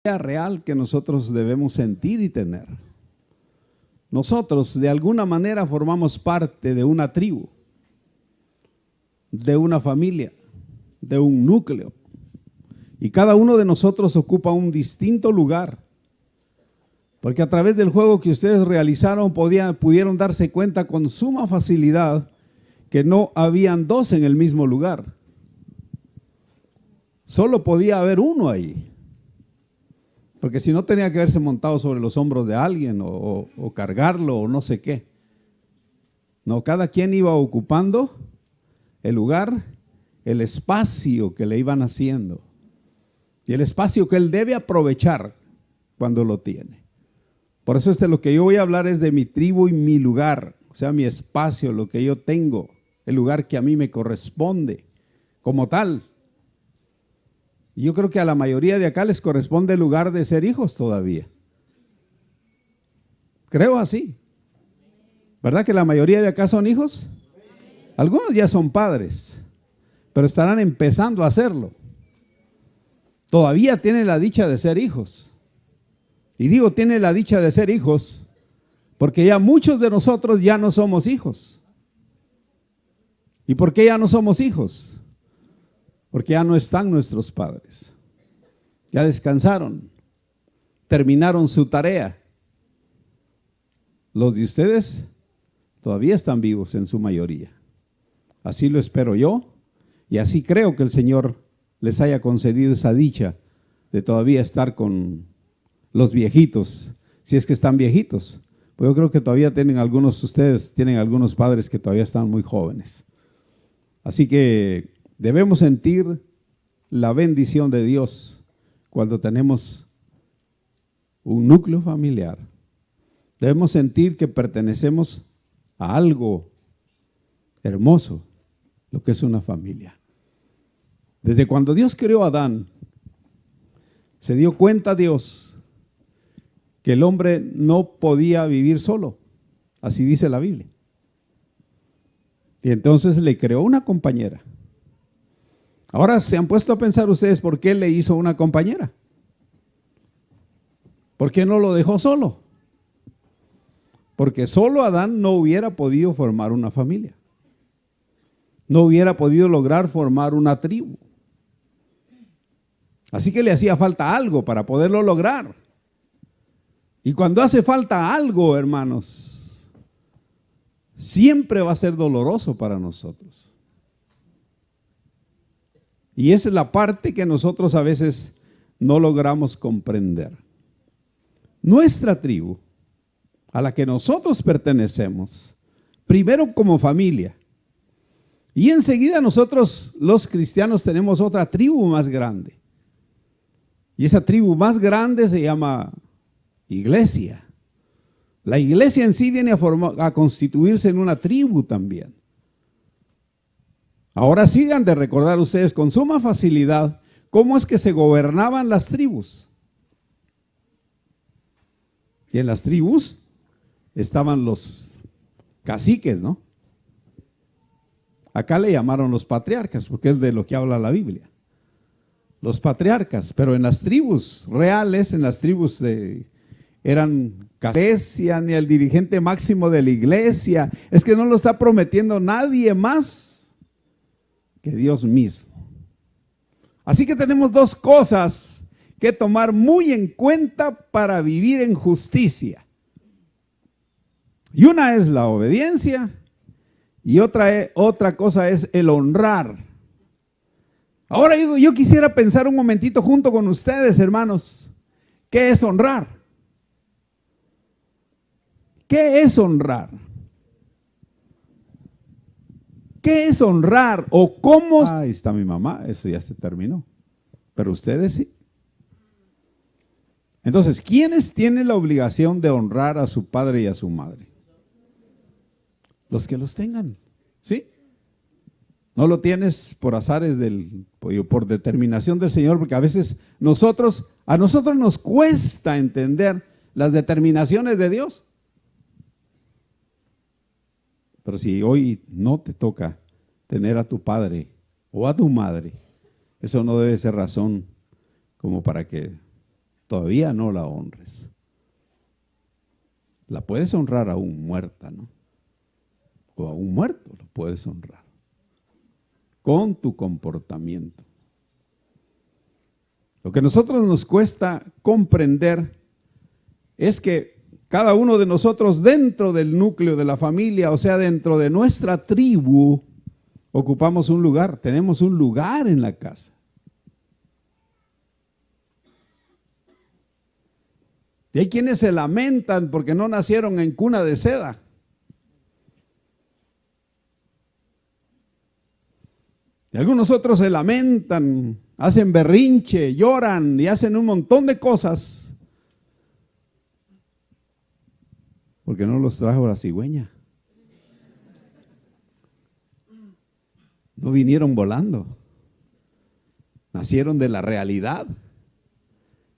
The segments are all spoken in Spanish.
real que nosotros debemos sentir y tener. Nosotros de alguna manera formamos parte de una tribu, de una familia, de un núcleo. Y cada uno de nosotros ocupa un distinto lugar. Porque a través del juego que ustedes realizaron pudieron darse cuenta con suma facilidad que no habían dos en el mismo lugar. Solo podía haber uno ahí. Porque si no tenía que haberse montado sobre los hombros de alguien o cargarlo o no sé qué. No, cada quien iba ocupando el lugar, el espacio que le iban haciendo. Y el espacio que él debe aprovechar cuando lo tiene. Por eso lo que yo voy a hablar es de mi tribu y mi lugar. O sea, mi espacio, lo que yo tengo, el lugar que a mí me corresponde como tal. Y yo creo que a la mayoría de acá les corresponde el lugar de ser hijos todavía. Creo así. ¿Verdad que la mayoría de acá son hijos? Algunos ya son padres, pero estarán empezando a hacerlo. Todavía tienen la dicha de ser hijos. Y digo tienen la dicha de ser hijos porque ya muchos de nosotros ya no somos hijos. ¿Y por qué ya no somos hijos? Porque ya no están nuestros padres. Ya descansaron. Terminaron su tarea. Los de ustedes todavía están vivos en su mayoría. Así lo espero yo y así creo que el Señor les haya concedido esa dicha de todavía estar con los viejitos, si es que están viejitos. Pues yo creo que todavía tienen ustedes tienen algunos padres que todavía están muy jóvenes. Así que debemos sentir la bendición de Dios cuando tenemos un núcleo familiar. Debemos sentir que pertenecemos a algo hermoso, lo que es una familia. Desde cuando Dios creó a Adán, se dio cuenta Dios que el hombre no podía vivir solo, así dice la Biblia. Y entonces le creó una compañera. Ahora se han puesto a pensar ustedes por qué le hizo una compañera. ¿Por qué no lo dejó solo? Porque solo Adán no hubiera podido formar una familia. No hubiera podido lograr formar una tribu. Así que le hacía falta algo para poderlo lograr. Y cuando hace falta algo, hermanos, siempre va a ser doloroso para nosotros. Y esa es la parte que nosotros a veces no logramos comprender. Nuestra tribu, a la que nosotros pertenecemos, primero como familia, y enseguida nosotros los cristianos tenemos otra tribu más grande. Y esa tribu más grande se llama iglesia. La iglesia en sí viene a constituirse en una tribu también. Ahora sigan de recordar ustedes con suma facilidad cómo es que se gobernaban las tribus. Y en las tribus estaban los caciques, ¿no? Acá le llamaron los patriarcas, porque es de lo que habla la Biblia. Los patriarcas, pero en las tribus reales, en las tribus eran iglesia, ni el dirigente máximo de la iglesia. Es que no lo está prometiendo nadie más que Dios mismo. Así que tenemos dos cosas que tomar muy en cuenta para vivir en justicia. Y una es la obediencia y otra cosa es el honrar. Ahora yo quisiera pensar un momentito junto con ustedes, hermanos, ¿qué es honrar? ¿Qué es honrar? ¿Qué es honrar o cómo? Ahí está mi mamá, eso ya se terminó. Pero ustedes sí. Entonces, ¿quiénes tienen la obligación de honrar a su padre y a su madre? Los que los tengan, ¿sí? No lo tienes por azares por determinación del Señor, porque a veces a nosotros nos cuesta entender las determinaciones de Dios. Pero si hoy no te toca tener a tu padre o a tu madre, eso no debe ser razón como para que todavía no la honres. La puedes honrar aún muerta, ¿no? O aún muerto lo puedes honrar. Con tu comportamiento. Lo que a nosotros nos cuesta comprender es que cada uno de nosotros dentro del núcleo de la familia, o sea, dentro de nuestra tribu, ocupamos un lugar, tenemos un lugar en la casa. Y hay quienes se lamentan porque no nacieron en cuna de seda. Y algunos otros se lamentan, hacen berrinche, lloran y hacen un montón de cosas porque no los trajo la cigüeña. No vinieron volando. Nacieron de la realidad.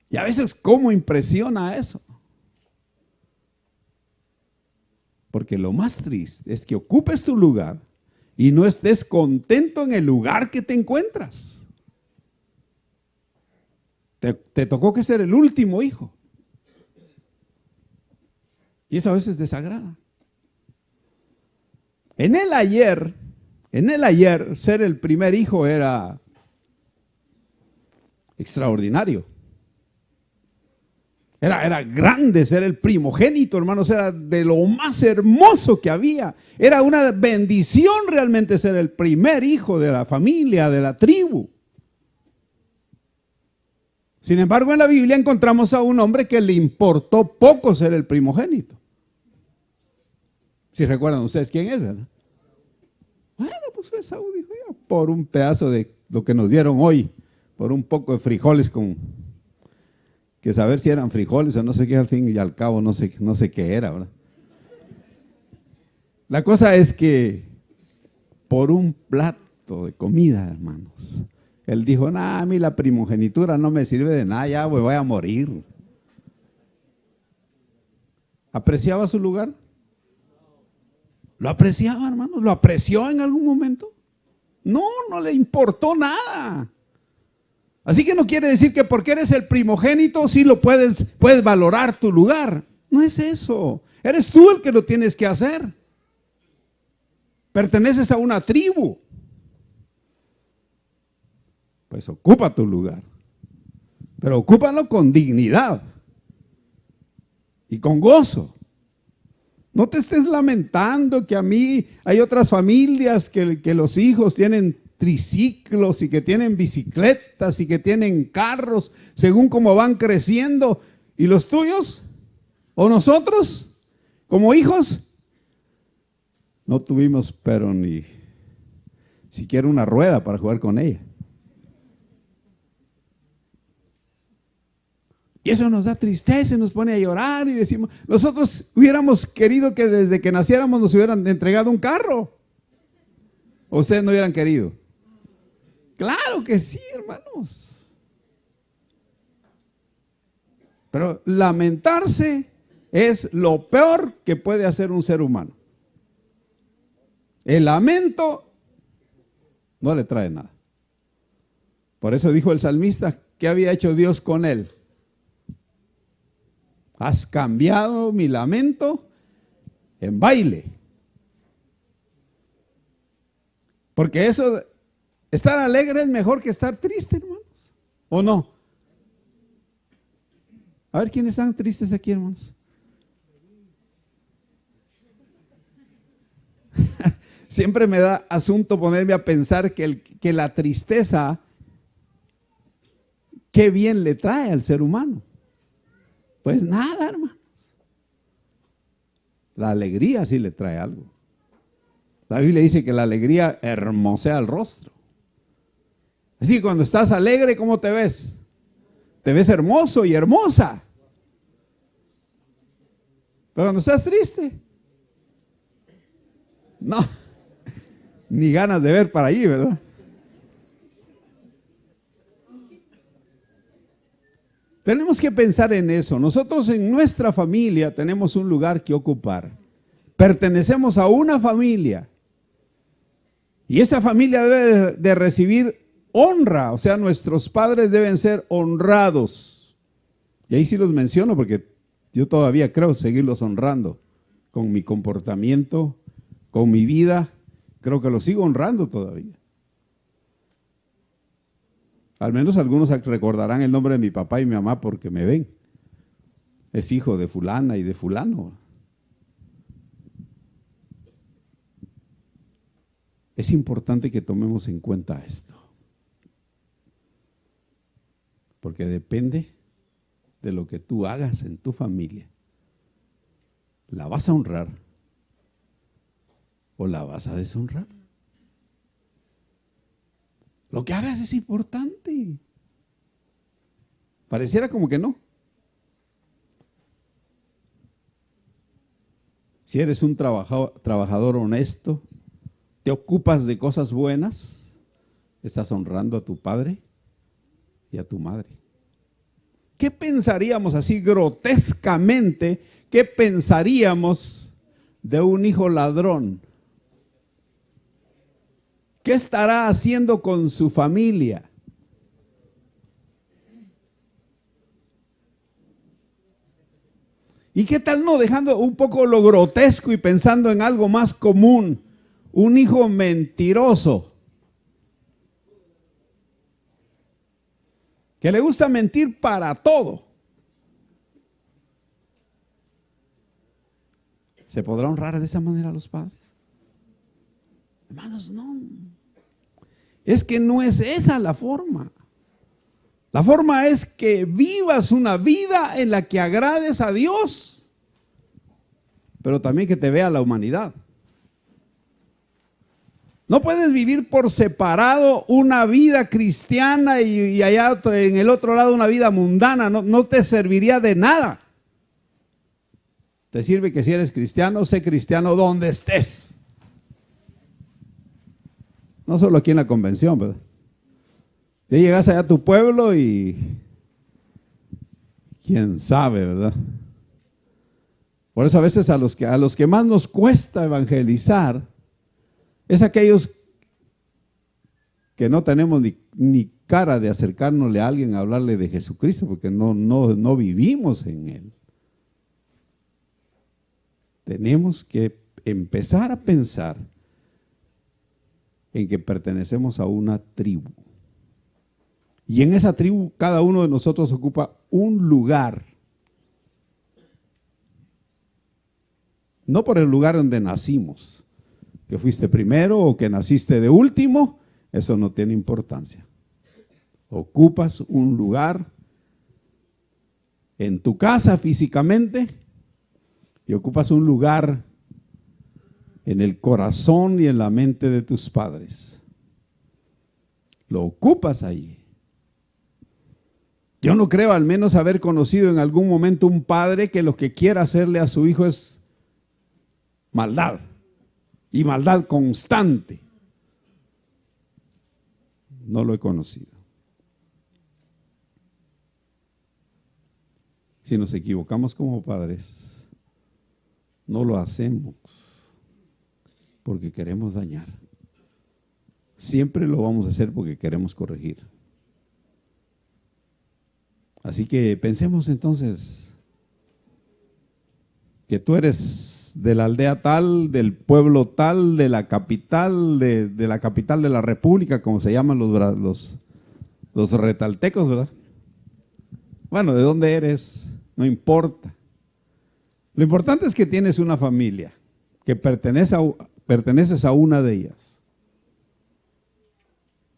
Y a veces, ¿cómo impresiona eso? Porque lo más triste es que ocupes tu lugar y no estés contento en el lugar que te encuentras. Te tocó que ser el último hijo. Y eso a veces desagrada. En el ayer, ser el primer hijo era extraordinario. Era grande ser el primogénito, hermanos, era de lo más hermoso que había. Era una bendición realmente ser el primer hijo de la familia, de la tribu. Sin embargo, en la Biblia encontramos a un hombre que le importó poco ser el primogénito. Si recuerdan ustedes quién es, ¿verdad? Bueno, pues fue Saúl, dijo yo, por un pedazo de lo que nos dieron hoy, por un poco de frijoles que saber si eran frijoles o no sé qué, al fin y al cabo no sé qué era, ¿verdad? La cosa es que por un plato de comida, hermanos, él dijo, nah, a mí la primogenitura no me sirve de nada, ya voy a morir. ¿Apreciaba su lugar? ¿Lo apreciaba, hermanos? ¿Lo apreció en algún momento? No, no le importó nada. Así que no quiere decir que porque eres el primogénito sí lo puedes valorar tu lugar. No es eso. Eres tú el que lo tienes que hacer. Perteneces a una tribu. Pues ocupa tu lugar. Pero ocúpalo con dignidad y con gozo. No te estés lamentando que a mí hay otras familias que los hijos tienen triciclos y que tienen bicicletas y que tienen carros según cómo van creciendo. ¿Y los tuyos? ¿O nosotros como hijos? No tuvimos pero ni siquiera una rueda para jugar con ella. Y eso nos da tristeza, nos pone a llorar y decimos, nosotros hubiéramos querido que desde que naciéramos nos hubieran entregado un carro. ¿O ustedes no hubieran querido? Claro que sí, hermanos. Pero lamentarse es lo peor que puede hacer un ser humano. El lamento no le trae nada. Por eso dijo el salmista, ¿qué había hecho Dios con él? Has cambiado mi lamento en baile. Porque eso, estar alegre es mejor que estar triste, hermanos. ¿O no? A ver, ¿quiénes están tristes aquí, hermanos? Siempre me da asunto ponerme a pensar que la tristeza, qué bien le trae al ser humano. Pues nada, hermanos. La alegría sí le trae algo. La Biblia dice que la alegría hermosea el rostro. Así que cuando estás alegre, ¿cómo te ves? Te ves hermoso y hermosa. Pero cuando estás triste, no, ni ganas de ver para allí, ¿verdad? Tenemos que pensar en eso. Nosotros en nuestra familia tenemos un lugar que ocupar. Pertenecemos a una familia. Y esa familia debe de recibir honra. O sea, nuestros padres deben ser honrados. Y ahí sí los menciono porque yo todavía creo seguirlos honrando con mi comportamiento, con mi vida. Creo que los sigo honrando todavía. Al menos algunos recordarán el nombre de mi papá y mi mamá porque me ven. Es hijo de fulana y de fulano. Es importante que tomemos en cuenta esto. Porque depende de lo que tú hagas en tu familia. ¿La vas a honrar o la vas a deshonrar? Lo que hagas es importante. Pareciera como que no. Si eres un trabajador honesto, te ocupas de cosas buenas, estás honrando a tu padre y a tu madre. ¿Qué pensaríamos así grotescamente? ¿Qué pensaríamos de un hijo ladrón? ¿Qué estará haciendo con su familia? ¿Y qué tal no dejando un poco lo grotesco y pensando en algo más común? Un hijo mentiroso, que le gusta mentir para todo. ¿Se podrá honrar de esa manera a los padres? Hermanos, no. Es que no es esa la forma. La forma es que vivas una vida en la que agrades a Dios, pero también que te vea la humanidad. No puedes vivir por separado una vida cristiana y allá en el otro lado una vida mundana. No te serviría de nada. Te sirve que si eres cristiano, sé cristiano donde estés. No solo aquí en la convención, ¿verdad? Ya llegas allá a tu pueblo y quién sabe, ¿verdad? Por eso a veces a los que más nos cuesta evangelizar es aquellos que no tenemos ni cara de acercárnosle a alguien a hablarle de Jesucristo, porque no vivimos en Él. Tenemos que empezar a pensar en que pertenecemos a una tribu. Y en esa tribu cada uno de nosotros ocupa un lugar. No por el lugar donde nacimos, que fuiste primero o que naciste de último, eso no tiene importancia. Ocupas un lugar en tu casa físicamente y ocupas un lugar en el corazón y en la mente de tus padres. Lo ocupas ahí. Yo no creo al menos haber conocido en algún momento un padre que lo que quiera hacerle a su hijo es maldad. Y maldad constante. No lo he conocido. Si nos equivocamos como padres, no lo hacemos porque queremos dañar. Siempre lo vamos a hacer porque queremos corregir. Así que pensemos entonces que tú eres de la aldea tal, del pueblo tal, de la capital, de la capital de la república, como se llaman los retaltecos, ¿verdad? Bueno, ¿de dónde eres? No importa. Lo importante es que tienes una familia, que perteneces a una de ellas.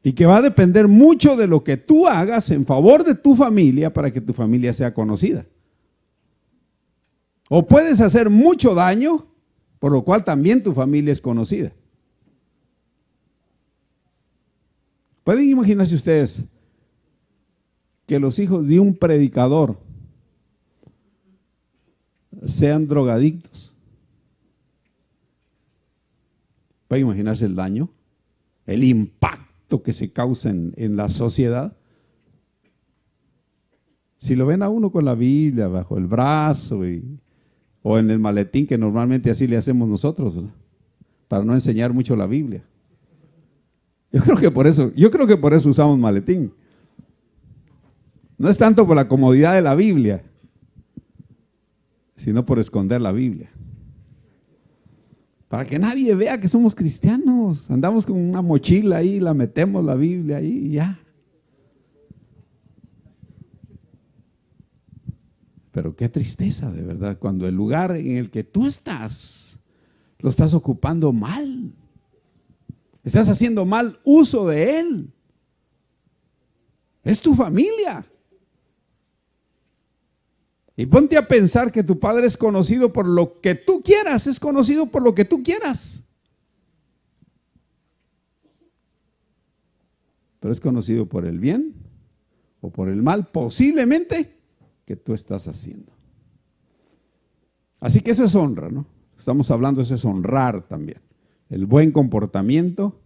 Y que va a depender mucho de lo que tú hagas en favor de tu familia para que tu familia sea conocida. O puedes hacer mucho daño, por lo cual también tu familia es conocida. ¿Pueden imaginarse ustedes que los hijos de un predicador sean drogadictos? ¿Pueden imaginarse el daño? El impacto que se causa en la sociedad. Si lo ven a uno con la Biblia bajo el brazo o en el maletín, que normalmente así le hacemos nosotros, ¿no? Para no enseñar mucho la Biblia. Yo creo que por eso usamos maletín. No es tanto por la comodidad de la Biblia, sino por esconder la Biblia. Para que nadie vea que somos cristianos. Andamos con una mochila ahí, la metemos la Biblia ahí y ya. Pero qué tristeza, de verdad, cuando el lugar en el que tú estás, lo estás ocupando mal. Estás haciendo mal uso de él. Es tu familia. Y ponte a pensar que tu padre es conocido por lo que tú quieras, es conocido por lo que tú quieras. Pero es conocido por el bien o por el mal, posiblemente, que tú estás haciendo. Así que eso es honra, ¿no? Estamos hablando, eso es honrar también. El buen comportamiento,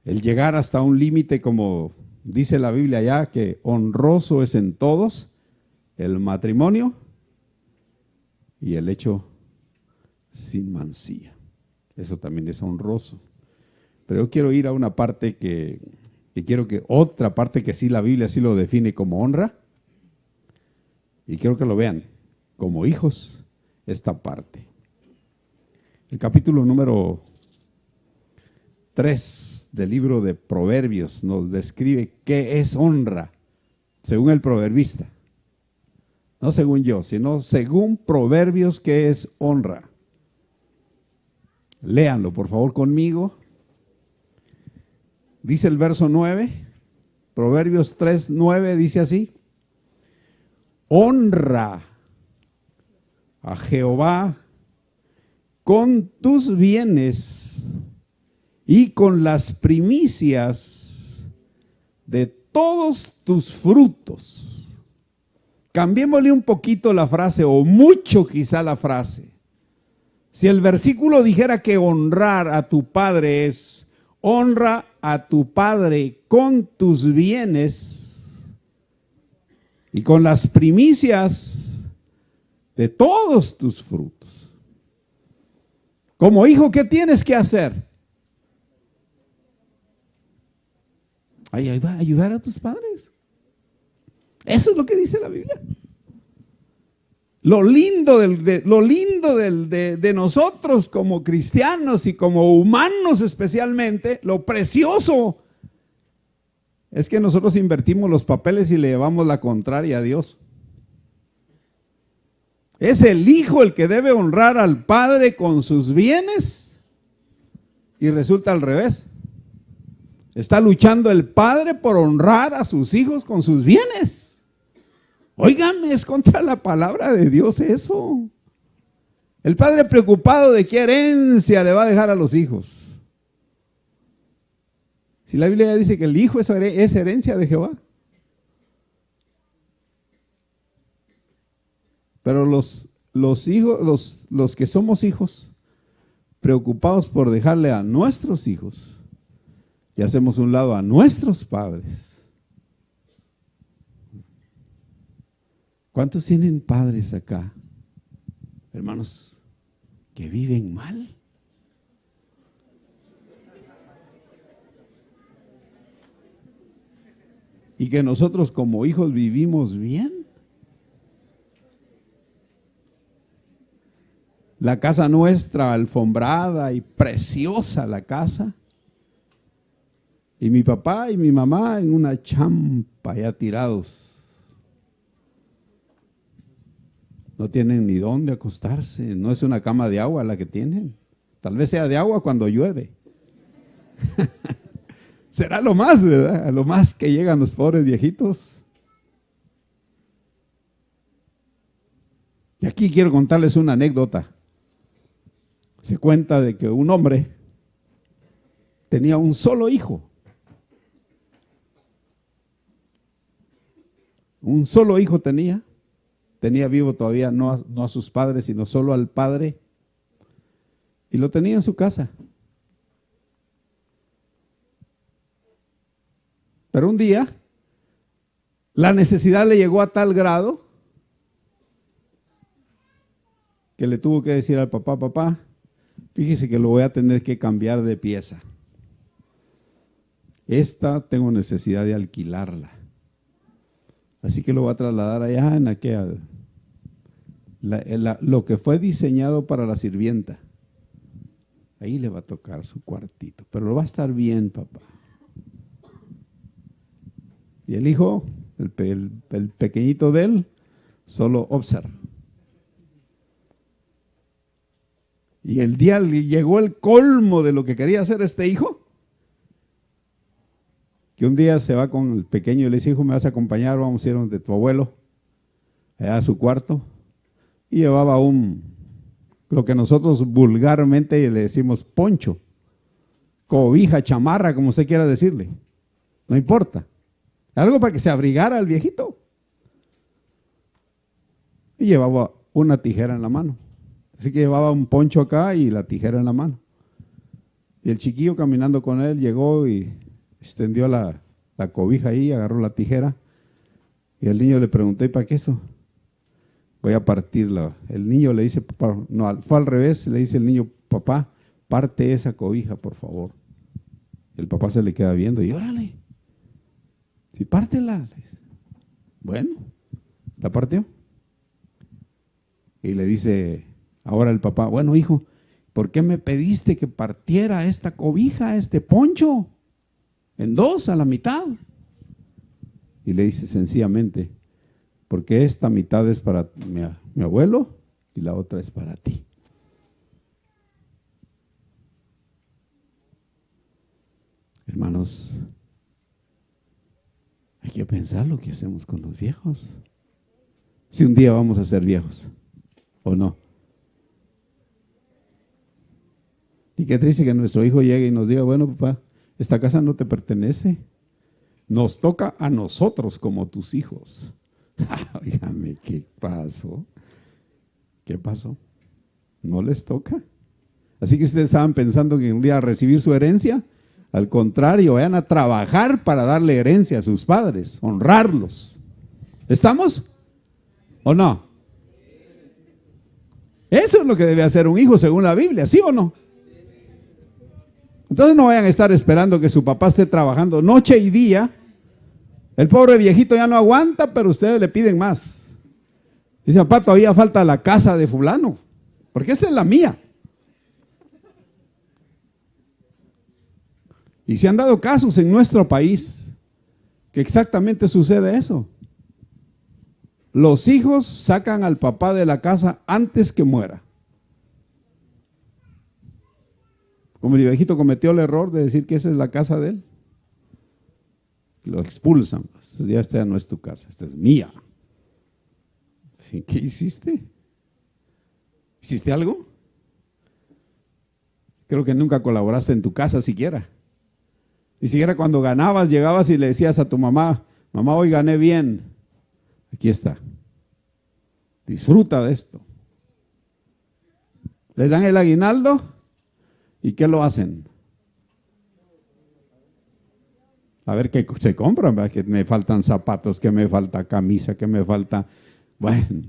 el llegar hasta un límite, como dice la Biblia ya, que honroso es en todos el matrimonio y el hecho sin mancilla. Eso también es honroso. Pero yo quiero ir a una parte que quiero que, otra parte que sí la Biblia sí lo define como honra. Y quiero que lo vean como hijos, esta parte. El capítulo número 3 del libro de Proverbios nos describe qué es honra, según el proverbista. No según yo, sino según Proverbios, qué es honra. Léanlo, por favor, conmigo. Dice el verso 9, Proverbios 3:9, dice así: honra a Jehová con tus bienes y con las primicias de todos tus frutos. Cambiémosle un poquito la frase, o mucho quizá la frase. Si el versículo dijera que honrar a tu padre es honra a tu padre con tus bienes y con las primicias de todos tus frutos. Como hijo, ¿qué tienes que hacer? Ayudar a tus padres. Eso es lo que dice la Biblia. Lo lindo de nosotros como cristianos y como humanos especialmente, lo precioso es que nosotros invertimos los papeles y le llevamos la contraria a Dios. Es el hijo el que debe honrar al padre con sus bienes y resulta al revés. Está luchando el padre por honrar a sus hijos con sus bienes. Óigame, es contra la palabra de Dios eso. El padre preocupado de qué herencia le va a dejar a los hijos. Si la Biblia dice que el hijo es herencia de Jehová. Pero los hijos, los que somos hijos, preocupados por dejarle a nuestros hijos, y hacemos un lado a nuestros padres. ¿Cuántos tienen padres acá, hermanos, que viven mal? Y que nosotros como hijos vivimos bien. La casa nuestra alfombrada y preciosa la casa. Y mi papá y mi mamá en una champa ya tirados. No tienen ni dónde acostarse. No es una cama de agua la que tienen. Tal vez sea de agua cuando llueve. Será lo más, ¿verdad? A lo más que llegan los pobres viejitos. Y aquí quiero contarles una anécdota. Se cuenta de que un hombre tenía un solo hijo. Un solo hijo tenía vivo todavía no a sus padres, sino solo al padre. Y lo tenía en su casa. Pero un día, la necesidad le llegó a tal grado que le tuvo que decir al papá: papá, fíjese que lo voy a tener que cambiar de pieza. Esta tengo necesidad de alquilarla. Así que lo va a trasladar allá en aquella, lo que fue diseñado para la sirvienta. Ahí le va a tocar su cuartito, pero lo va a estar bien, papá. Y el hijo, el pequeñito de él, solo observa. Y el día llegó el colmo de lo que quería hacer este hijo, que un día se va con el pequeño y le dice: hijo, ¿me vas a acompañar? Vamos a ir donde tu abuelo, allá a su cuarto. Y llevaba lo que nosotros vulgarmente le decimos poncho, cobija, chamarra, como usted quiera decirle, no importa, algo para que se abrigara el viejito. Y llevaba una tijera en la mano, así que llevaba un poncho acá y la tijera en la mano. Y el chiquillo caminando con él llegó y extendió la cobija ahí, agarró la tijera, y el niño le preguntó: ¿y para qué eso? Voy a partirla. El niño le dice, papá, no, fue al revés, le dice el niño: papá, parte esa cobija, por favor. El papá se le queda viendo y órale, si pártela. Bueno, la partió. Y le dice ahora el papá: bueno, hijo, ¿por qué me pediste que partiera esta cobija, este poncho, en dos, a la mitad? Y le dice sencillamente: porque esta mitad es para mi abuelo y la otra es para ti. Hermanos, hay que pensar lo que hacemos con los viejos. Si un día vamos a ser viejos, ¿o no? Y qué triste que nuestro hijo llegue y nos diga: bueno, papá, esta casa no te pertenece, nos toca a nosotros como tus hijos. Óigame, ¿qué pasó? ¿Qué pasó? ¿No les toca? Así que ustedes estaban pensando que un día a recibir su herencia. Al contrario, vayan a trabajar para darle herencia a sus padres, honrarlos. ¿Estamos? ¿O no? Eso es lo que debe hacer un hijo según la Biblia, ¿sí o no? Entonces no vayan a estar esperando que su papá esté trabajando noche y día. El pobre viejito ya no aguanta, pero ustedes le piden más. Dice: papá, todavía falta la casa de fulano, porque esta es la mía. Y se han dado casos en nuestro país que exactamente sucede eso. Los hijos sacan al papá de la casa antes que muera. Como el viejito cometió el error de decir que esa es la casa de él, lo expulsan. Ya esta no es tu casa, esta es mía. ¿Qué hiciste? ¿Hiciste algo? Creo que nunca colaboraste en tu casa siquiera. Ni siquiera cuando ganabas llegabas y le decías a tu mamá: mamá, hoy gané bien, aquí está, disfruta de esto. Les dan el aguinaldo y ¿qué lo hacen? A ver qué se compran, ¿verdad? Que me faltan zapatos, que me falta camisa, que me falta... Bueno.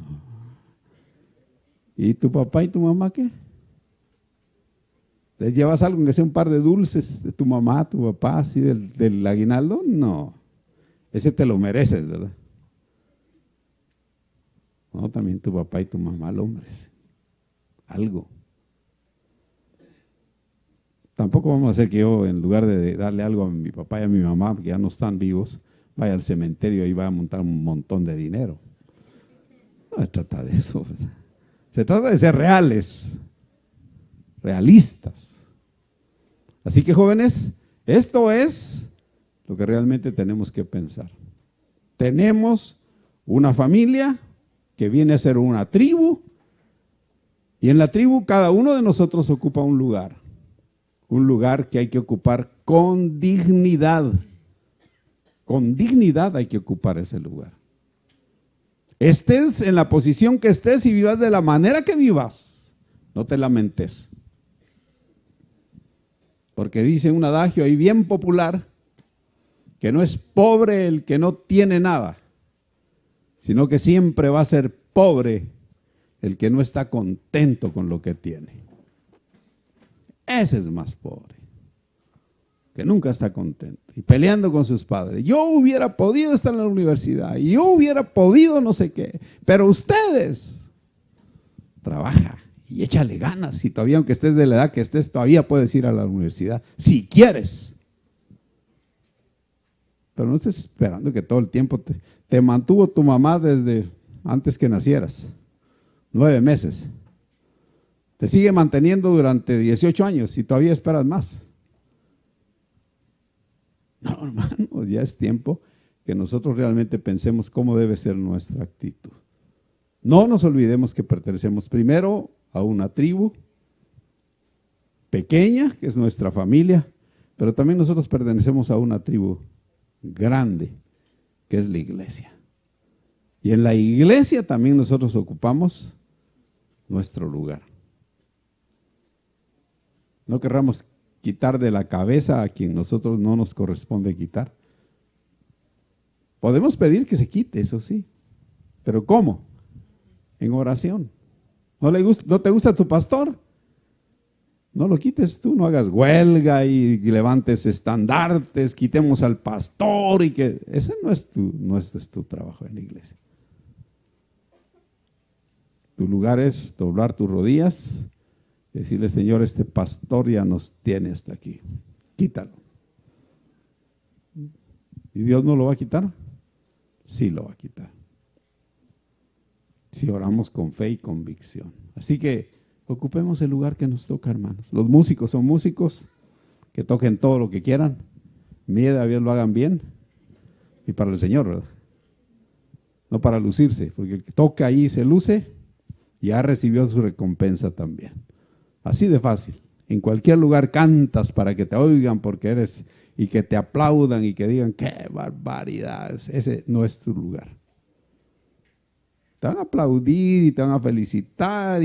¿Y tu papá y tu mamá qué? ¿Les llevas algo, que sea un par de dulces de tu mamá, tu papá, así del aguinaldo? No. Ese te lo mereces, ¿verdad? No, también tu papá y tu mamá lo merecen. Algo. Tampoco vamos a hacer que yo, en lugar de darle algo a mi papá y a mi mamá, porque ya no están vivos, vaya al cementerio y vaya a montar un montón de dinero. No se trata de eso, ¿verdad? Se trata de ser reales, realistas. Así que, jóvenes, esto es lo que realmente tenemos que pensar. Tenemos una familia que viene a ser una tribu, y en la tribu cada uno de nosotros ocupa un lugar que hay que ocupar con dignidad. Con dignidad hay que ocupar ese lugar. Estés en la posición que estés y vivas de la manera que vivas, no te lamentes. Porque dice un adagio ahí bien popular, que no es pobre el que no tiene nada, sino que siempre va a ser pobre el que no está contento con lo que tiene. Ese es más pobre. que nunca está contento y peleando con sus padres. Yo hubiera podido estar en la universidad, y yo hubiera podido no sé qué, pero ustedes, trabaja y échale ganas. Y todavía, aunque estés de la edad que estés, todavía puedes ir a la universidad, si quieres. Pero no estés esperando que todo el tiempo te mantuvo tu mamá desde antes que nacieras, 9 meses. Te sigue manteniendo durante 18 años y todavía esperas más. No, hermano, ya es tiempo que nosotros realmente pensemos cómo debe ser nuestra actitud. No nos olvidemos que pertenecemos primero a una tribu pequeña, que es nuestra familia, pero también nosotros pertenecemos a una tribu grande, que es la iglesia. Y en la iglesia también nosotros ocupamos nuestro lugar. No querramos quitar de la cabeza a quien nosotros no nos corresponde quitar. Podemos pedir que se quite, eso sí, pero ¿cómo? En oración. ¿No te gusta tu pastor? No lo quites tú, no hagas huelga y levantes estandartes, quitemos al pastor y que ese no es tu trabajo en la iglesia. Tu lugar es doblar tus rodillas, decirle: Señor, este pastor ya nos tiene hasta aquí, quítalo. ¿Y Dios no lo va a quitar? Sí lo va a quitar, si oramos con fe y convicción. Así que ocupemos el lugar que nos toca, hermanos. Los músicos son músicos, que toquen todo lo que quieran, miedo a Dios lo hagan bien y para el Señor, ¿verdad? No para lucirse, porque el que toca ahí y se luce, ya recibió su recompensa también. Así de fácil. En cualquier lugar cantas para que te oigan porque eres, y que te aplaudan y que digan: ¡qué barbaridad! Ese no es tu lugar. Te van a aplaudir y te van a felicitar,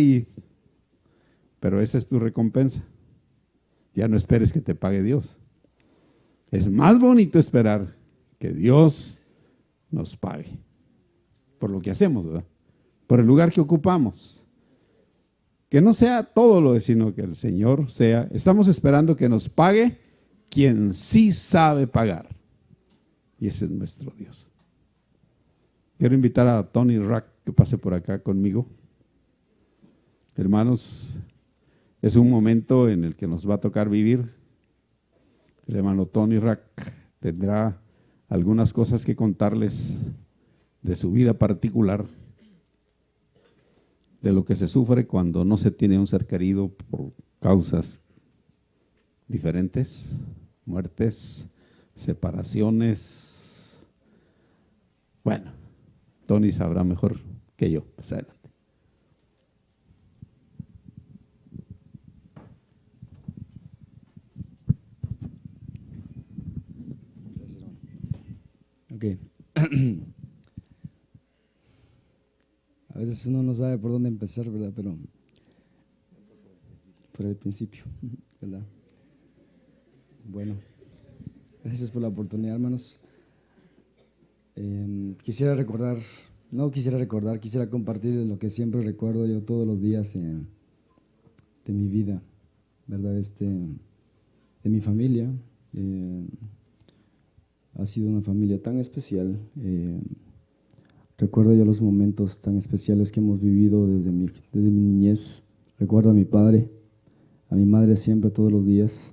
pero esa es tu recompensa. Ya no esperes que te pague Dios. Es más bonito esperar que Dios nos pague por lo que hacemos, ¿verdad? Por el lugar que ocupamos. Que no sea todo lo de, sino que el Señor sea. Estamos esperando que nos pague quien sí sabe pagar. Y ese es nuestro Dios. Quiero invitar a Tony Rack que pase por acá conmigo. Hermanos, es un momento en el que nos va a tocar vivir. El hermano Tony Rack tendrá algunas cosas que contarles de su vida particular, de lo que se sufre cuando no se tiene un ser querido por causas diferentes, muertes, separaciones. Bueno, Tony sabrá mejor que yo. Más adelante. Ok. A veces uno no sabe por dónde empezar, ¿verdad? Pero por el principio, ¿verdad? Bueno, gracias por la oportunidad, hermanos. Quisiera compartir lo que siempre recuerdo yo todos los días de mi vida, ¿verdad? De mi familia. Ha sido una familia tan especial. Recuerdo yo los momentos tan especiales que hemos vivido desde mi niñez. Recuerdo a mi padre, a mi madre siempre, todos los días.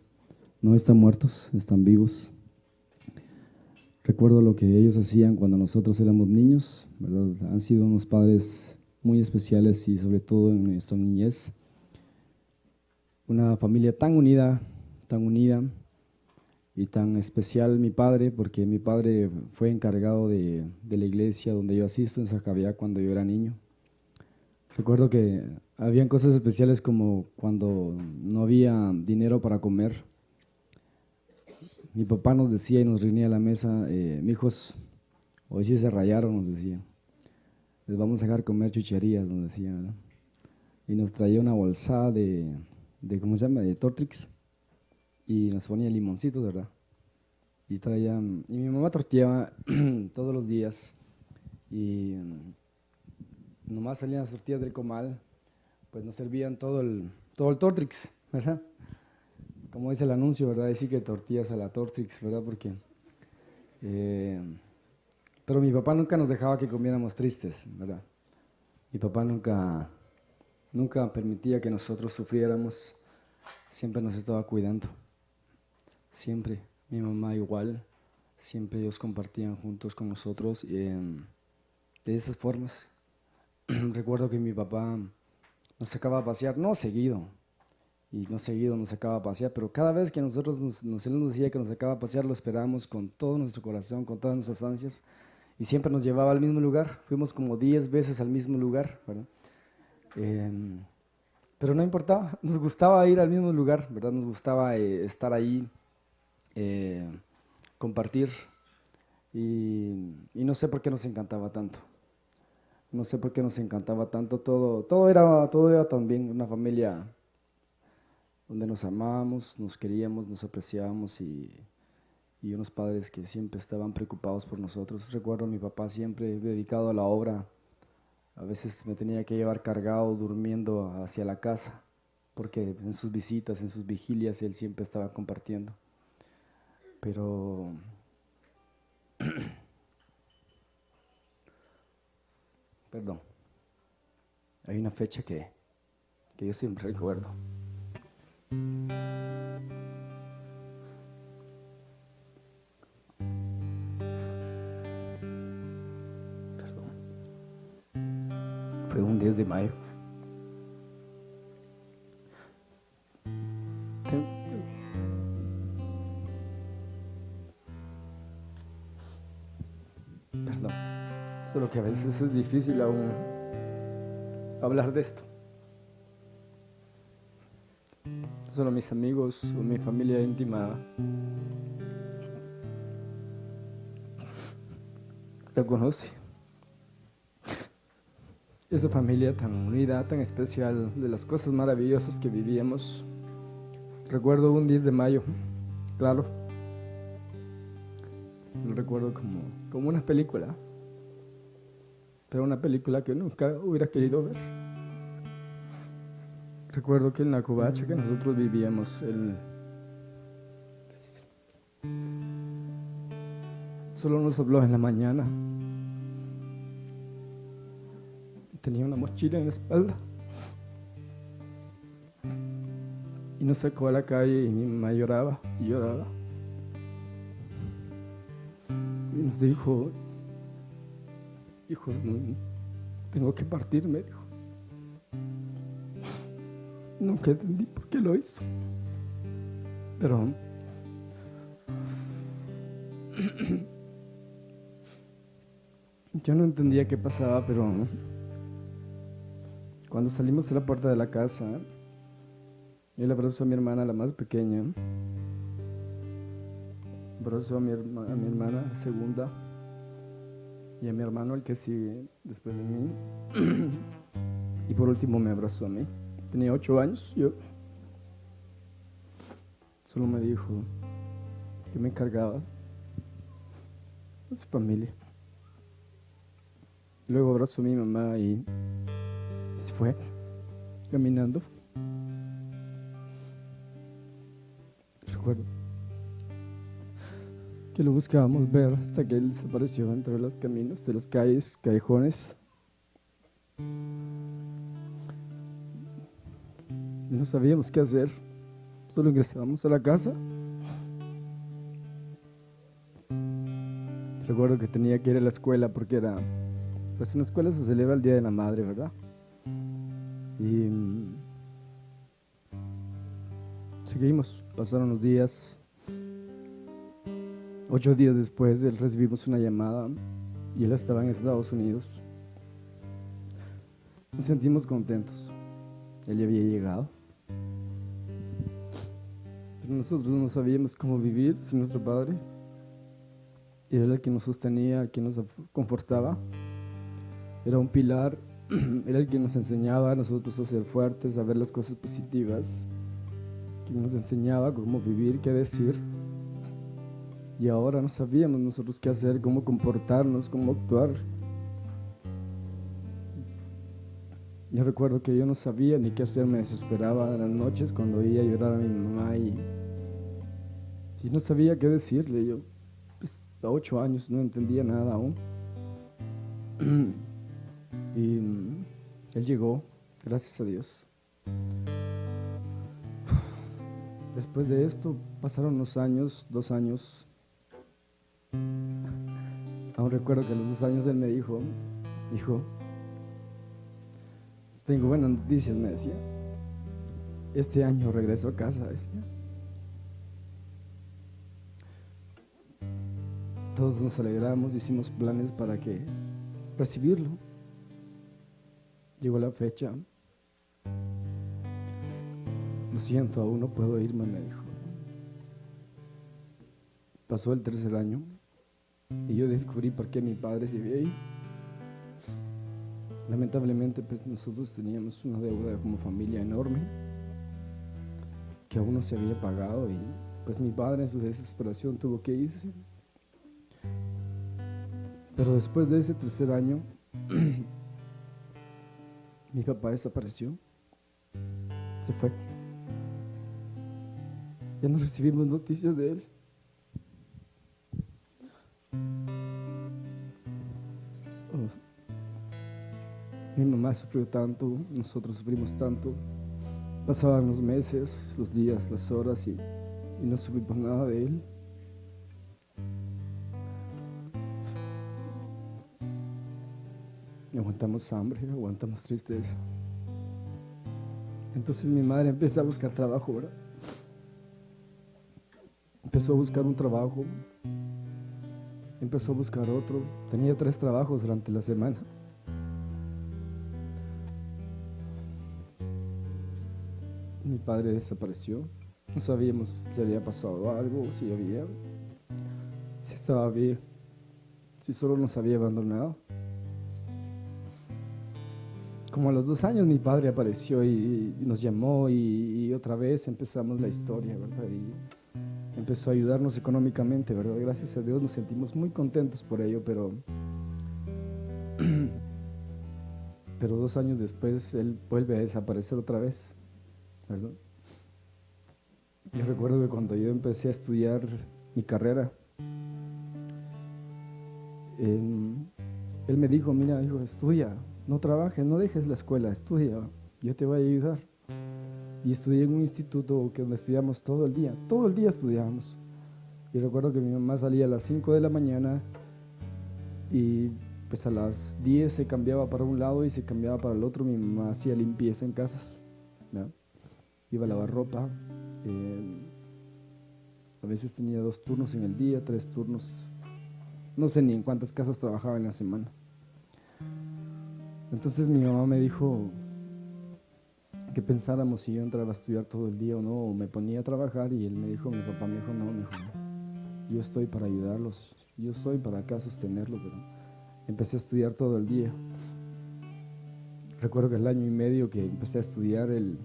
No están muertos, están vivos. Recuerdo lo que ellos hacían cuando nosotros éramos niños, ¿verdad? Han sido unos padres muy especiales y sobre todo en nuestra niñez. Una familia tan unida y tan especial mi padre, porque mi padre fue encargado de la iglesia donde yo asisto en Zacabía cuando yo era niño. Recuerdo que habían cosas especiales como cuando no había dinero para comer. Mi papá nos decía y nos reunía a la mesa: mijos, hoy sí se rayaron, nos decía. Les vamos a dejar comer chucherías, nos decía, ¿verdad? Y nos traía una bolsada de ¿cómo se llama? De Tortrix. Y nos ponía limoncitos, ¿verdad? Y mi mamá tortillaba todos los días. Y nomás salían las tortillas del comal, pues nos servían todo el Tortrix, ¿verdad? como dice el anuncio, ¿verdad? Decir que tortillas a la Tortrix, ¿verdad? Porque, pero mi papá nunca nos dejaba que comiéramos tristes, ¿verdad? Mi papá nunca permitía que nosotros sufriéramos, siempre nos estaba cuidando, siempre. Mi mamá igual, siempre ellos compartían juntos con nosotros de esas formas. Recuerdo que mi papá nos sacaba a pasear, no seguido, y no seguido nos sacaba a pasear, pero cada vez que nosotros él nos decía que nos sacaba a pasear, lo esperábamos con todo nuestro corazón, con todas nuestras ansias, y siempre nos llevaba al mismo lugar. Fuimos como 10 veces al mismo lugar, ¿verdad? Pero no importaba, nos gustaba ir al mismo lugar, ¿verdad? Nos gustaba estar ahí, compartir, y no sé por qué nos encantaba tanto. No sé por qué nos encantaba tanto, todo era también una familia donde nos amábamos, nos queríamos, nos apreciábamos y unos padres que siempre estaban preocupados por nosotros. Recuerdo a mi papá siempre dedicado a la obra. A veces me tenía que llevar cargado, durmiendo hacia la casa, porque en sus visitas, en sus vigilias, él siempre estaba compartiendo. Pero perdón, hay una fecha que yo siempre recuerdo. Perdón. Fue un 10 de mayo. Perdón. Solo que a veces es difícil aún hablar de esto. Solo mis amigos o mi familia íntima la conoce. Esa familia tan unida, tan especial, de las cosas maravillosas que vivíamos. Recuerdo un 10 de mayo, claro. Lo recuerdo como una película, pero una película que nunca hubiera querido ver. Recuerdo que en la covacha que nosotros vivíamos, solo nos habló en la mañana. Tenía una mochila en la espalda y nos sacó a la calle y mi mamá lloraba y lloraba. Y nos dijo: hijos, tengo que partir, me dijo. Nunca entendí por qué lo hizo, pero yo no entendía qué pasaba, pero cuando salimos de la puerta de la casa, él abrazó a mi hermana, la más pequeña, abrazó a mi hermana, la segunda, y a mi hermano, el que sigue después de mí, y por último me abrazó a mí. Tenía 8 años, yo. Solo me dijo que me encargaba de su familia. Luego abrazó a mi mamá y se fue caminando. Recuerdo que lo buscábamos ver hasta que él desapareció entre los caminos de las calles, callejones. No sabíamos qué hacer, solo ingresábamos a la casa. Recuerdo que tenía que ir a la escuela porque pues en la escuela se celebra el Día de la Madre, ¿verdad? Y seguimos, pasaron los días. 8 días después, recibimos una llamada y él estaba en Estados Unidos. Nos sentimos contentos, él ya había llegado. Pero nosotros no sabíamos cómo vivir sin nuestro padre. Era el que nos sostenía, el que nos confortaba. Era un pilar, era el que nos enseñaba a nosotros a ser fuertes, a ver las cosas positivas, que nos enseñaba cómo vivir, qué decir. Y ahora no sabíamos nosotros qué hacer, cómo comportarnos, cómo actuar. Yo recuerdo que yo no sabía ni qué hacer, me desesperaba en las noches cuando oía llorar a mi mamá y Y no sabía qué decirle. Yo, pues, a 8 años no entendía nada aún. Y él llegó, gracias a Dios. Después de esto pasaron unos años, 2 años. Aún recuerdo que a los 2 años él me dijo, hijo, tengo buenas noticias, me decía. Este año regreso a casa, decía. Todos nos alegramos, hicimos planes para que recibirlo. Llegó la fecha. Lo siento, aún no puedo irme, me dijo. Pasó el 3er año y yo descubrí por qué mi padre se había ido. Lamentablemente, pues nosotros teníamos una deuda como familia enorme que aún no se había pagado y pues mi padre en su desesperación tuvo que irse. Pero después de ese 3er año, mi papá desapareció, se fue. Ya no recibimos noticias de él. Mi mamá sufrió tanto, nosotros sufrimos tanto. Pasaban los meses, los días, las horas y no supimos nada de él. Aguantamos hambre, aguantamos tristeza. Entonces mi madre empezó a buscar trabajo, ¿verdad? Empezó a buscar un trabajo, empezó a buscar otro. Tenía 3 trabajos durante la semana. Mi padre desapareció. No sabíamos si había pasado algo, si estaba bien, si solo nos había abandonado. Como a los 2 años mi padre apareció y nos llamó y otra vez empezamos la historia, ¿verdad? Y empezó a ayudarnos económicamente, ¿verdad? Gracias a Dios nos sentimos muy contentos por ello, pero 2 años después él vuelve a desaparecer otra vez, ¿verdad? Yo recuerdo que cuando yo empecé a estudiar mi carrera, él me dijo, mira, hijo, estudia, no trabajes, no dejes la escuela, estudia, yo te voy a ayudar. Y estudié en un instituto donde estudiamos todo el día estudiábamos. Y recuerdo que mi mamá salía a las 5 de la mañana y pues a las 10 se cambiaba para un lado y se cambiaba para el otro. Mi mamá hacía limpieza en casas, ¿no? Iba a lavar ropa. A veces tenía 2 turnos en el día, 3 turnos. No sé ni en cuántas casas trabajaba en la semana. Entonces mi mamá me dijo que pensáramos si yo entraba a estudiar todo el día o no, o me ponía a trabajar, y mi papá me dijo, no, mejor no. Yo estoy para ayudarlos, yo estoy para acá sostenerlo, pero empecé a estudiar todo el día. Recuerdo que el año y medio que empecé a estudiar, él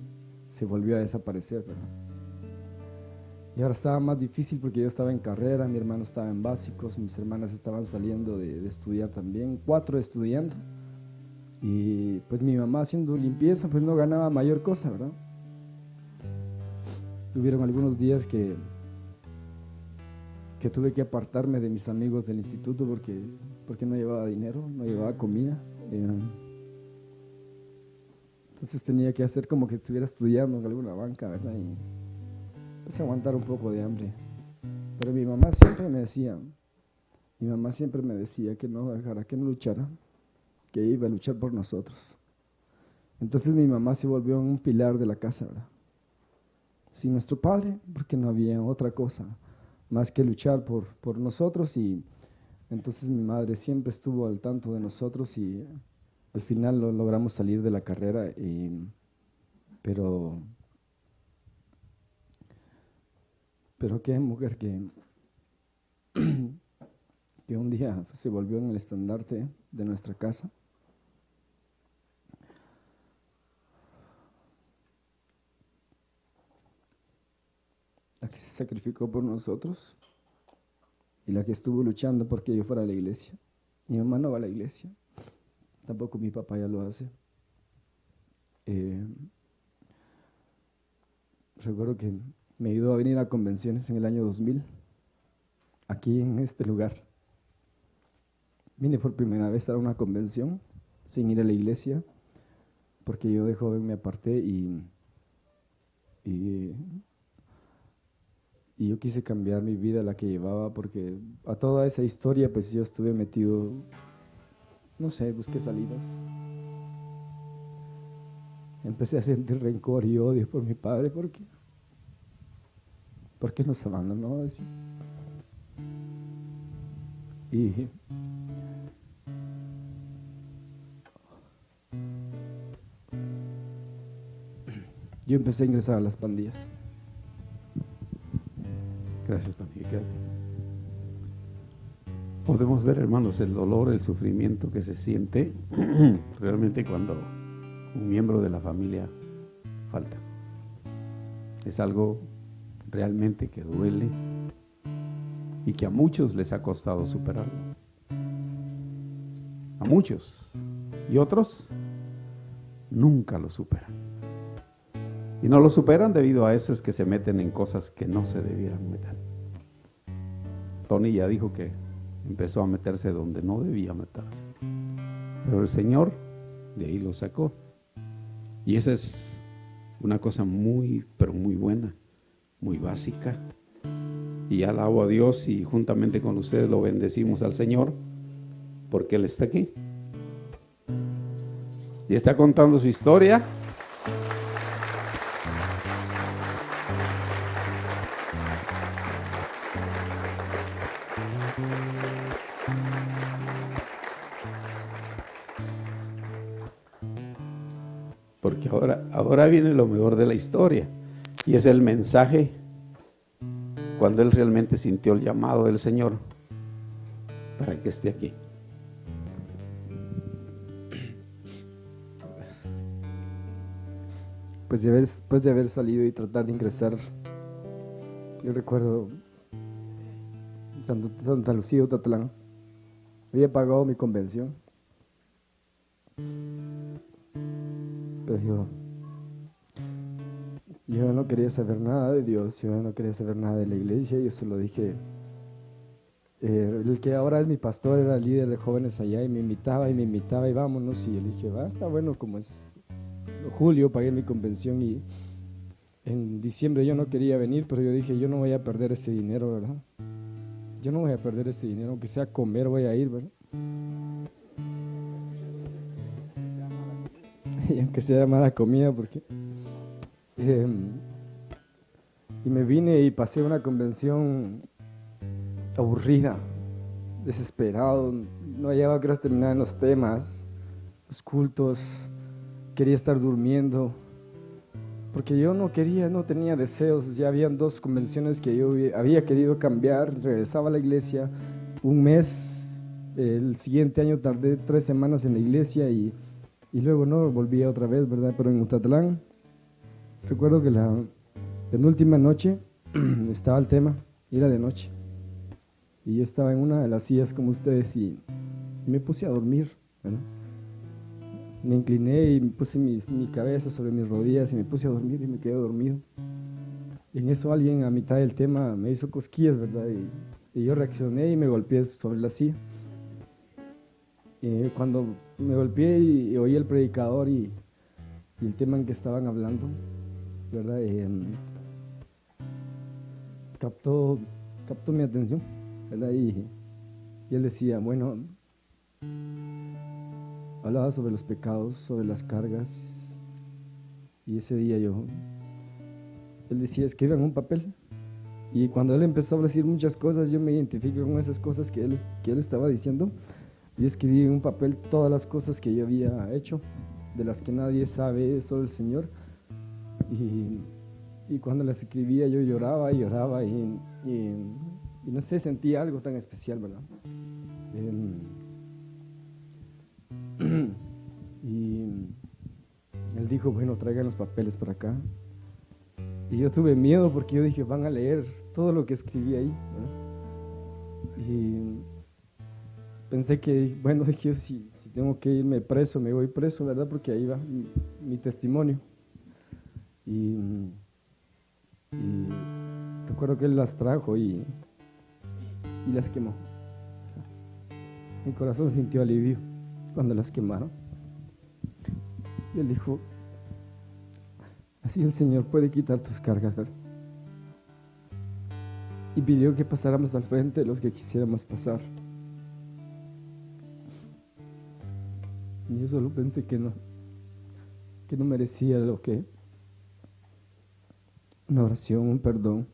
se volvió a desaparecer, ¿verdad? Y ahora estaba más difícil porque yo estaba en carrera, mi hermano estaba en básicos, mis hermanas estaban saliendo de estudiar también, 4 estudiando. Y pues mi mamá haciendo limpieza, pues no ganaba mayor cosa, ¿verdad? Hubieron algunos días que tuve que apartarme de mis amigos del instituto porque no llevaba dinero, no llevaba comida. Entonces tenía que hacer como que estuviera estudiando en alguna banca, ¿verdad? Y pues aguantar un poco de hambre. Pero mi mamá siempre me decía que no dejara, que no luchara, que iba a luchar por nosotros. Entonces mi mamá se volvió un pilar de la casa, ¿verdad? Sin nuestro padre, porque no había otra cosa más que luchar por nosotros, y entonces mi madre siempre estuvo al tanto de nosotros y al final logramos salir de la carrera, pero qué mujer que un día se volvió en el estandarte de nuestra casa. La que se sacrificó por nosotros y la que estuvo luchando porque yo fuera a la iglesia. Mi mamá no va a la iglesia, tampoco mi papá ya lo hace. Recuerdo que me ayudó a venir a convenciones en el año 2000, aquí en este lugar. Vine por primera vez a una convención sin ir a la iglesia, porque yo de joven me aparté y yo quise cambiar mi vida, la que llevaba, porque a toda esa historia pues yo estuve metido, no sé, busqué salidas. Empecé a sentir rencor y odio por mi padre, porque nos abandonó así. Y yo empecé a ingresar a las pandillas. Gracias, Tony. Podemos ver, hermanos, el dolor, el sufrimiento que se siente realmente cuando un miembro de la familia falta. Es algo realmente que duele y que a muchos les ha costado superarlo. A muchos. Y otros nunca lo superan. Y no lo superan debido a eso, es que se meten en cosas que no se debieran meter. Tony ya dijo que empezó a meterse donde no debía meterse. Pero el Señor de ahí lo sacó. Y esa es una cosa muy, pero muy buena, muy básica. Y alabo a Dios y juntamente con ustedes lo bendecimos al Señor porque Él está aquí. Y está contando su historia. Porque ahora viene lo mejor de la historia. Y es el mensaje cuando él realmente sintió el llamado del Señor para que esté aquí. Pues después de haber salido y tratar de ingresar, yo recuerdo Santa Lucía, Utatlán, había pagado mi convención, pero yo no quería saber nada de Dios, yo no quería saber nada de la iglesia. Yo solo dije, el que ahora es mi pastor era el líder de jóvenes allá y me invitaba y vámonos, y yo le dije, va, está bueno, como es julio pagué mi convención y en diciembre yo no quería venir, pero yo dije, yo no voy a perder ese dinero, ¿verdad? Yo no voy a perder ese dinero, aunque sea comer voy a ir, ¿verdad? Y aunque sea mala comida, porque y me vine y pasé una convención aburrida, desesperado, no hallaba que terminar en los temas, los cultos, quería estar durmiendo, porque yo no tenía deseos. Ya habían 2 convenciones que yo había querido cambiar, regresaba a la iglesia un mes, el siguiente año tardé 3 semanas en la iglesia y luego no, volvía otra vez, ¿verdad? Pero en Utatlán, recuerdo que la penúltima noche estaba el tema, era de noche, y yo estaba en una de las sillas como ustedes y me puse a dormir, ¿verdad? Me incliné y puse mi cabeza sobre mis rodillas y me puse a dormir y me quedé dormido. Y en eso alguien a mitad del tema me hizo cosquillas, ¿verdad? Y yo reaccioné y me golpeé sobre la silla. Y cuando me golpeé y oí el predicador y el tema en que estaban hablando, ¿verdad? Captó mi atención, ¿verdad? Y él decía, bueno, hablaba sobre los pecados, sobre las cargas, y ese día él decía, escriban un papel. Y cuando él empezó a decir muchas cosas, yo me identifico con esas cosas que él estaba diciendo, y escribí en un papel todas las cosas que yo había hecho, de las que nadie sabe, solo el Señor. Y cuando las escribía yo lloraba y no sé, sentía algo tan especial, ¿verdad? Y él dijo, bueno, traigan los papeles para acá. Y yo tuve miedo porque yo dije, van a leer todo lo que escribí ahí, ¿verdad? Y pensé que, bueno, dije, si tengo que irme preso, me voy preso, ¿verdad? Porque ahí va mi testimonio. Y Y recuerdo que él las trajo y las quemó. Mi corazón sintió alivio cuando las quemaron. Y él dijo, así el Señor puede quitar tus cargas, ¿verdad? Y pidió que pasáramos al frente los que quisiéramos pasar. Y yo solo pensé que no merecía lo que una oración, un perdón.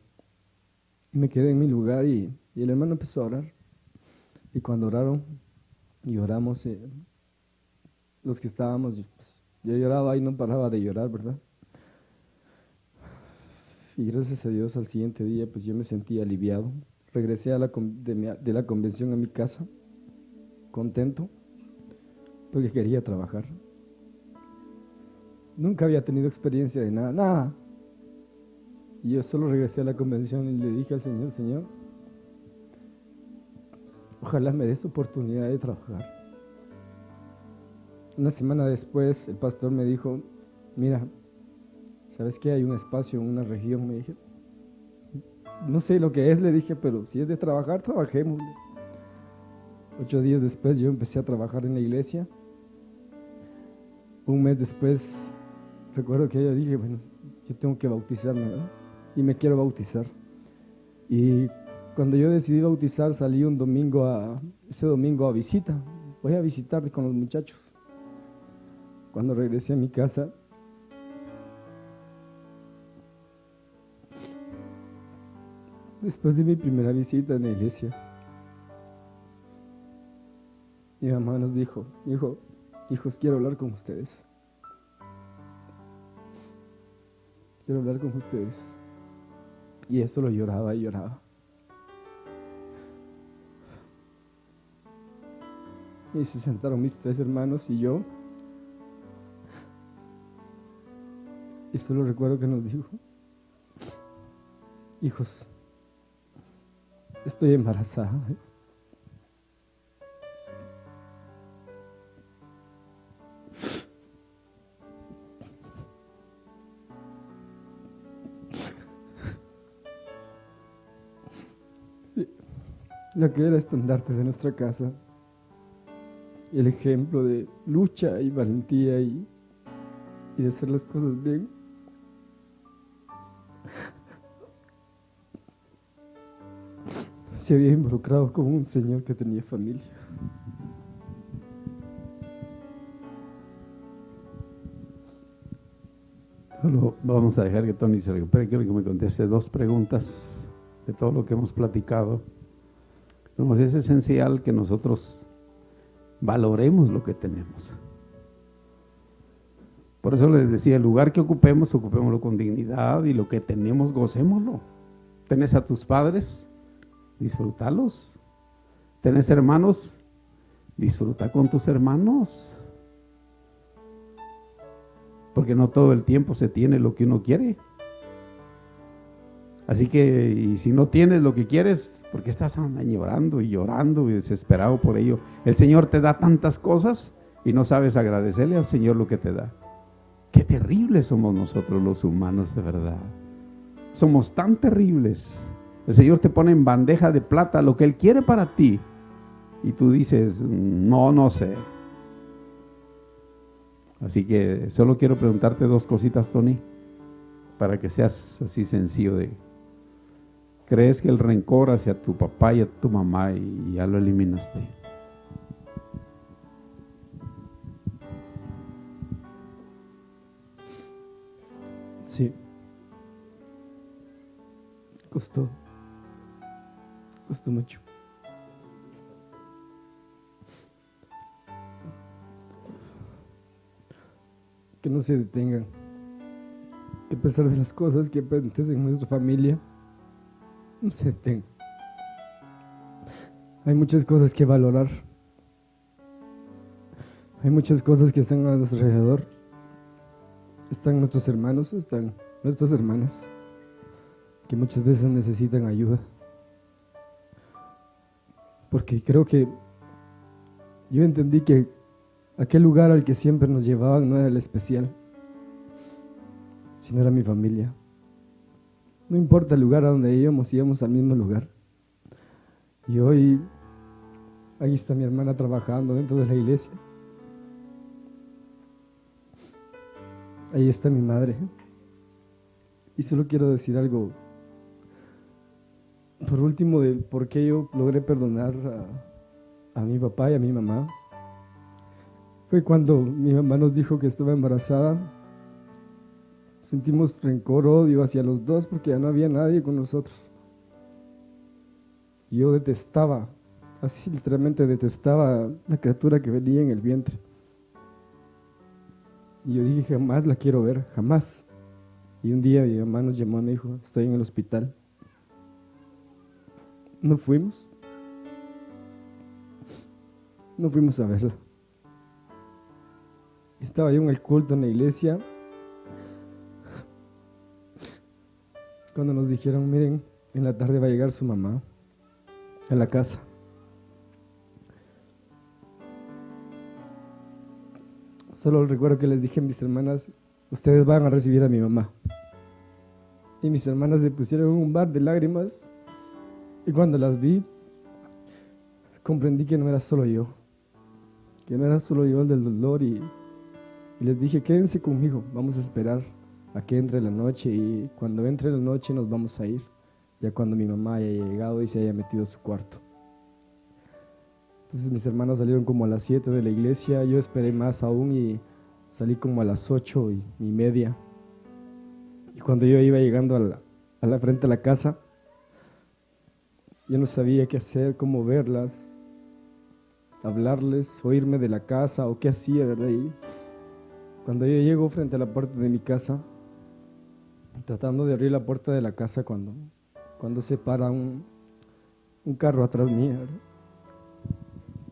Y me quedé en mi lugar y el hermano empezó a orar. Y cuando oraron y oramos, los que estábamos, pues, yo lloraba y no paraba de llorar, ¿verdad? Y gracias a Dios al siguiente día pues yo me sentí aliviado. Regresé de la convención a mi casa, contento, porque quería trabajar. Nunca había tenido experiencia de nada. Y yo solo regresé a la convención y le dije al Señor, Señor, ojalá me des oportunidad de trabajar. Una semana después el pastor me dijo, mira, ¿sabes qué? Hay un espacio en una región, me dije. No sé lo que es, le dije, pero si es de trabajar, trabajemos. 8 días después yo empecé a trabajar en la iglesia. Un mes después, recuerdo que yo dije, bueno, yo tengo que bautizarme, ¿verdad? Y me quiero bautizar. Y cuando yo decidí bautizar, salí ese domingo a visita. Voy a visitar con los muchachos. Cuando regresé a mi casa, después de mi primera visita en la iglesia, mi mamá nos dijo, hijos, quiero hablar con ustedes. Quiero hablar con ustedes. Y eso lo lloraba y lloraba. Y se sentaron mis 3 hermanos y yo. Y solo recuerdo que nos dijo, hijos, estoy embarazada. Lo que era estandarte de nuestra casa, el ejemplo de lucha y valentía y de hacer las cosas bien. Se había involucrado con un señor que tenía familia. Solo vamos a dejar que Tony se recupere. Quiero que me conteste 2 preguntas de todo lo que hemos platicado. Es esencial que nosotros valoremos lo que tenemos. Por eso les decía, el lugar que ocupémoslo con dignidad, y lo que tenemos, gocémoslo. ¿Tenés a tus padres? Disfrútalos. ¿Tenés hermanos? Disfruta con tus hermanos. Porque no todo el tiempo se tiene lo que uno quiere. Así que, y si no tienes lo que quieres, ¿por qué estás añorando y llorando y desesperado por ello? El Señor te da tantas cosas y no sabes agradecerle al Señor lo que te da. Qué terribles somos nosotros los humanos, de verdad. Somos tan terribles. El Señor te pone en bandeja de plata lo que Él quiere para ti. Y tú dices, no sé. Así que solo quiero preguntarte 2 cositas, Tony, para que seas así sencillo de... ¿Crees que el rencor hacia tu papá y a tu mamá y ya lo eliminaste? Sí. Costó mucho. Que no se detengan. Que a pesar de las cosas que acontecen en nuestra familia, no se detengan. Hay muchas cosas que valorar. Hay muchas cosas que están a nuestro alrededor. Están nuestros hermanos, están nuestras hermanas, que muchas veces necesitan ayuda. Porque creo que yo entendí que aquel lugar al que siempre nos llevaban no era el especial, sino era mi familia. No importa el lugar a donde íbamos al mismo lugar. Y hoy, ahí está mi hermana trabajando dentro de la iglesia. Ahí está mi madre. Y solo quiero decir algo, por último, del por qué yo logré perdonar a mi papá y a mi mamá. Fue cuando mi mamá nos dijo que estaba embarazada. Sentimos rencor, odio hacia los dos porque ya no había nadie con nosotros. Yo detestaba, así literalmente detestaba la criatura que venía en el vientre. Y yo dije, jamás la quiero ver, jamás. Y un día mi mamá nos llamó y me dijo, estoy en el hospital. No fuimos a verla. Estaba yo en el culto en la iglesia cuando nos dijeron, miren, en la tarde va a llegar su mamá a la casa. Solo recuerdo que les dije a mis hermanas, ustedes van a recibir a mi mamá. Y mis hermanas se pusieron en un bar de lágrimas. Y cuando las vi, comprendí que no era solo yo. Que no era solo yo el del dolor. Y les dije, quédense conmigo, vamos a esperar a que entre la noche. Y cuando entre la noche nos vamos a ir. Ya cuando mi mamá haya llegado y se haya metido a su cuarto. Entonces mis hermanas salieron como a las 7 de la iglesia, yo esperé más aún y salí como a las 8:30. Y cuando yo iba llegando a la frente de la casa, yo no sabía qué hacer, cómo verlas, hablarles, o irme de la casa o qué hacía, ¿verdad? Y cuando yo llego frente a la puerta de mi casa, tratando de abrir la puerta de la casa cuando se para un carro atrás mía, ¿verdad?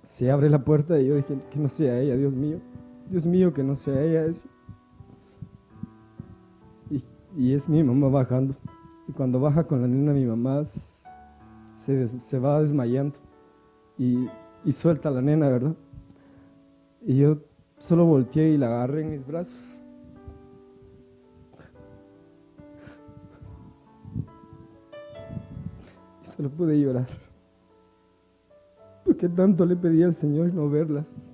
Se abre la puerta y yo dije, que no sea ella, Dios mío, que no sea ella. Y es mi mamá bajando. Y cuando baja con la nena, mi mamá se va desmayando y suelta a la nena, ¿verdad? Y yo solo volteé y la agarré en mis brazos. Y solo pude llorar. Porque tanto le pedí al Señor no verlas.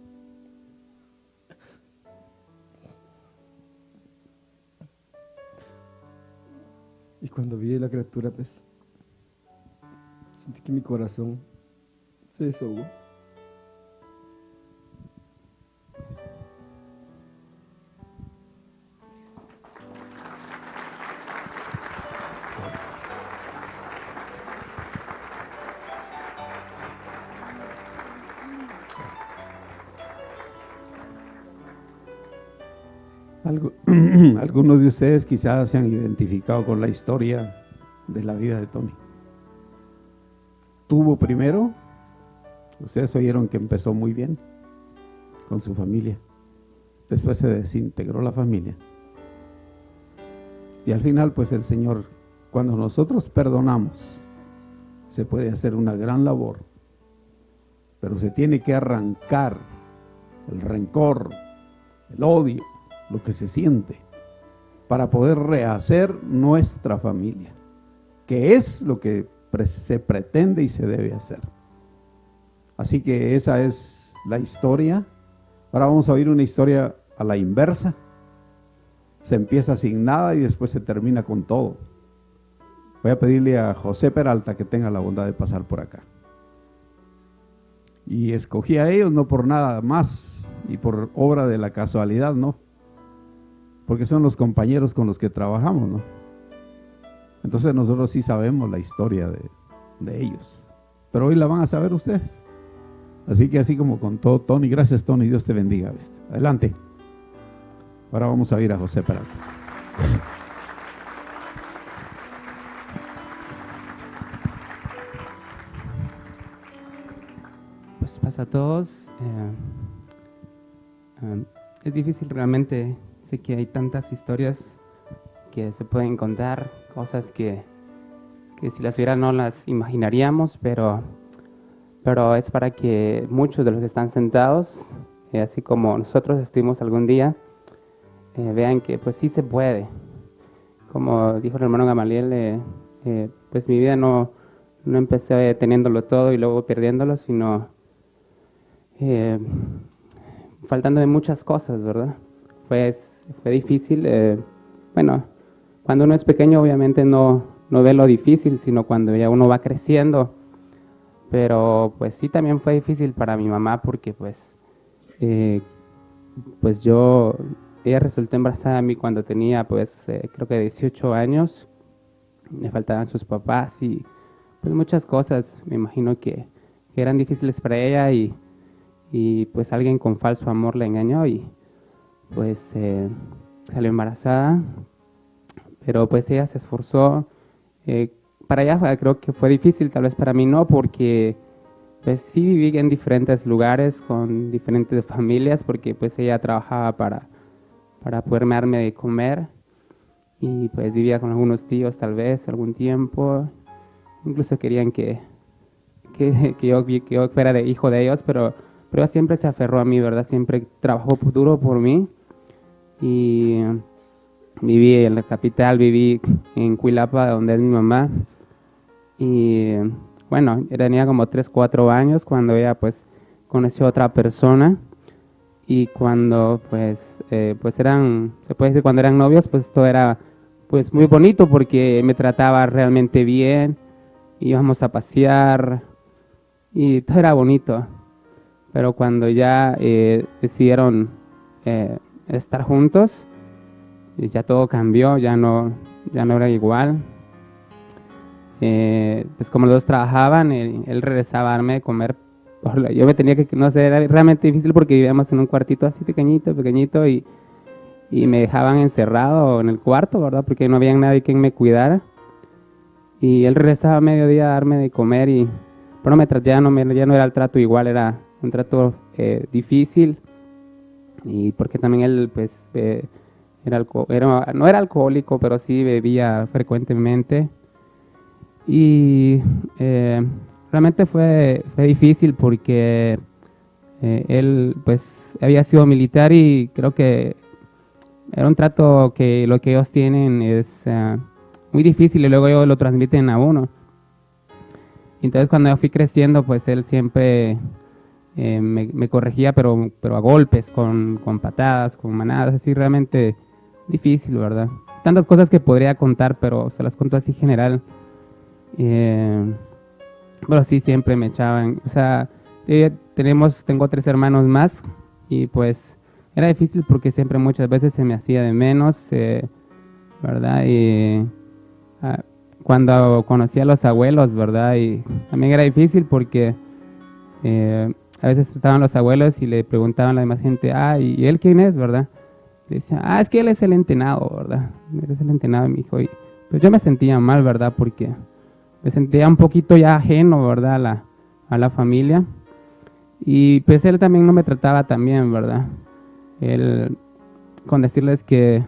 Y cuando vi a la criatura, pues, sentí que mi corazón se desahogó. Algunos de ustedes quizás se han identificado con la historia de la vida de Tony. Tuvo primero, ustedes oyeron que empezó muy bien con su familia. Después se desintegró la familia. Y al final, pues el Señor, cuando nosotros perdonamos, se puede hacer una gran labor. Pero se tiene que arrancar el rencor, el odio, lo que se siente, para poder rehacer nuestra familia, que es lo que se pretende y se debe hacer. Así que esa es la historia. Ahora vamos a oír una historia a la inversa. Se empieza sin nada y después se termina con todo. Voy a pedirle a José Peralta que tenga la bondad de pasar por acá. Y escogí a ellos no por nada más y por obra de la casualidad, no, porque son los compañeros con los que trabajamos, ¿no? Entonces nosotros sí sabemos la historia de ellos, pero hoy la van a saber ustedes. Así que así como contó Tony, gracias Tony, Dios te bendiga, ¿viste? Adelante. Ahora vamos a ir a José Peralta. Pues pasa a todos. Es difícil realmente. Sé que hay tantas historias que se pueden contar, cosas que si las hubiera no las imaginaríamos, pero es para que muchos de los que están sentados, así como nosotros estuvimos algún día, vean que pues sí se puede. como dijo el hermano Gamaliel, pues mi vida no empecé teniéndolo todo y luego perdiéndolo, sino faltándome muchas cosas, ¿verdad? Fue difícil. Bueno, cuando uno es pequeño obviamente no ve lo difícil, sino cuando ya uno va creciendo. Pero pues sí, también fue difícil para mi mamá porque pues ella resultó embarazada a mí cuando tenía pues creo que 18 años. Me faltaban sus papás y pues muchas cosas, me imagino que eran difíciles para ella y pues alguien con falso amor la engañó y pues salió embarazada, pero pues ella se esforzó. Para ella creo que fue difícil, tal vez para mí no, porque pues sí viví en diferentes lugares con diferentes familias, porque pues ella trabajaba para poderme darme de comer y pues vivía con algunos tíos tal vez algún tiempo, incluso querían que yo fuera de hijo de ellos, pero ella siempre se aferró a mí, ¿verdad? Siempre trabajó duro por mí y viví en la capital, viví en Cuilapa, donde es mi mamá. Y bueno, tenía como 3, 4 años cuando ella pues conoció a otra persona y cuando pues eran, se puede decir cuando eran novios, pues todo era pues muy bonito porque me trataba realmente bien, íbamos a pasear y todo era bonito. Pero cuando ya decidieron estar juntos, ya todo cambió, ya no era igual. Pues como los dos trabajaban, él regresaba a darme de comer. Yo me tenía que, no sé, era realmente difícil porque vivíamos en un cuartito así pequeñito y me dejaban encerrado en el cuarto, ¿verdad? Porque no había nadie quien me cuidara. Y él regresaba a mediodía a darme de comer pero ya no era el trato igual, era un trato difícil. Y porque también él pues no era alcohólico, pero sí bebía frecuentemente. Y realmente fue difícil porque él pues había sido militar y creo que era un trato que lo que ellos tienen es muy difícil y luego ellos lo transmiten a uno. Entonces cuando yo fui creciendo pues él siempre me corregía pero a golpes, con patadas, con manadas, así realmente difícil, ¿verdad? Tantas cosas que podría contar, pero se las cuento así general. Pero sí, siempre me echaban. O sea, tengo 3 hermanos más y pues era difícil porque siempre muchas veces se me hacía de menos, ¿verdad? Y cuando conocí a los abuelos, ¿verdad? Y también era difícil porque a veces estaban los abuelos y le preguntaban a la demás gente, ¿y él quién es, verdad? Y decía, es que él es el entenado, ¿verdad? Él es el entenado de mi hijo. Y pues yo me sentía mal, ¿verdad? Porque me sentía un poquito ya ajeno, ¿verdad? A la familia. Y pues él también no me trataba tan bien, ¿verdad? Él, con decirles que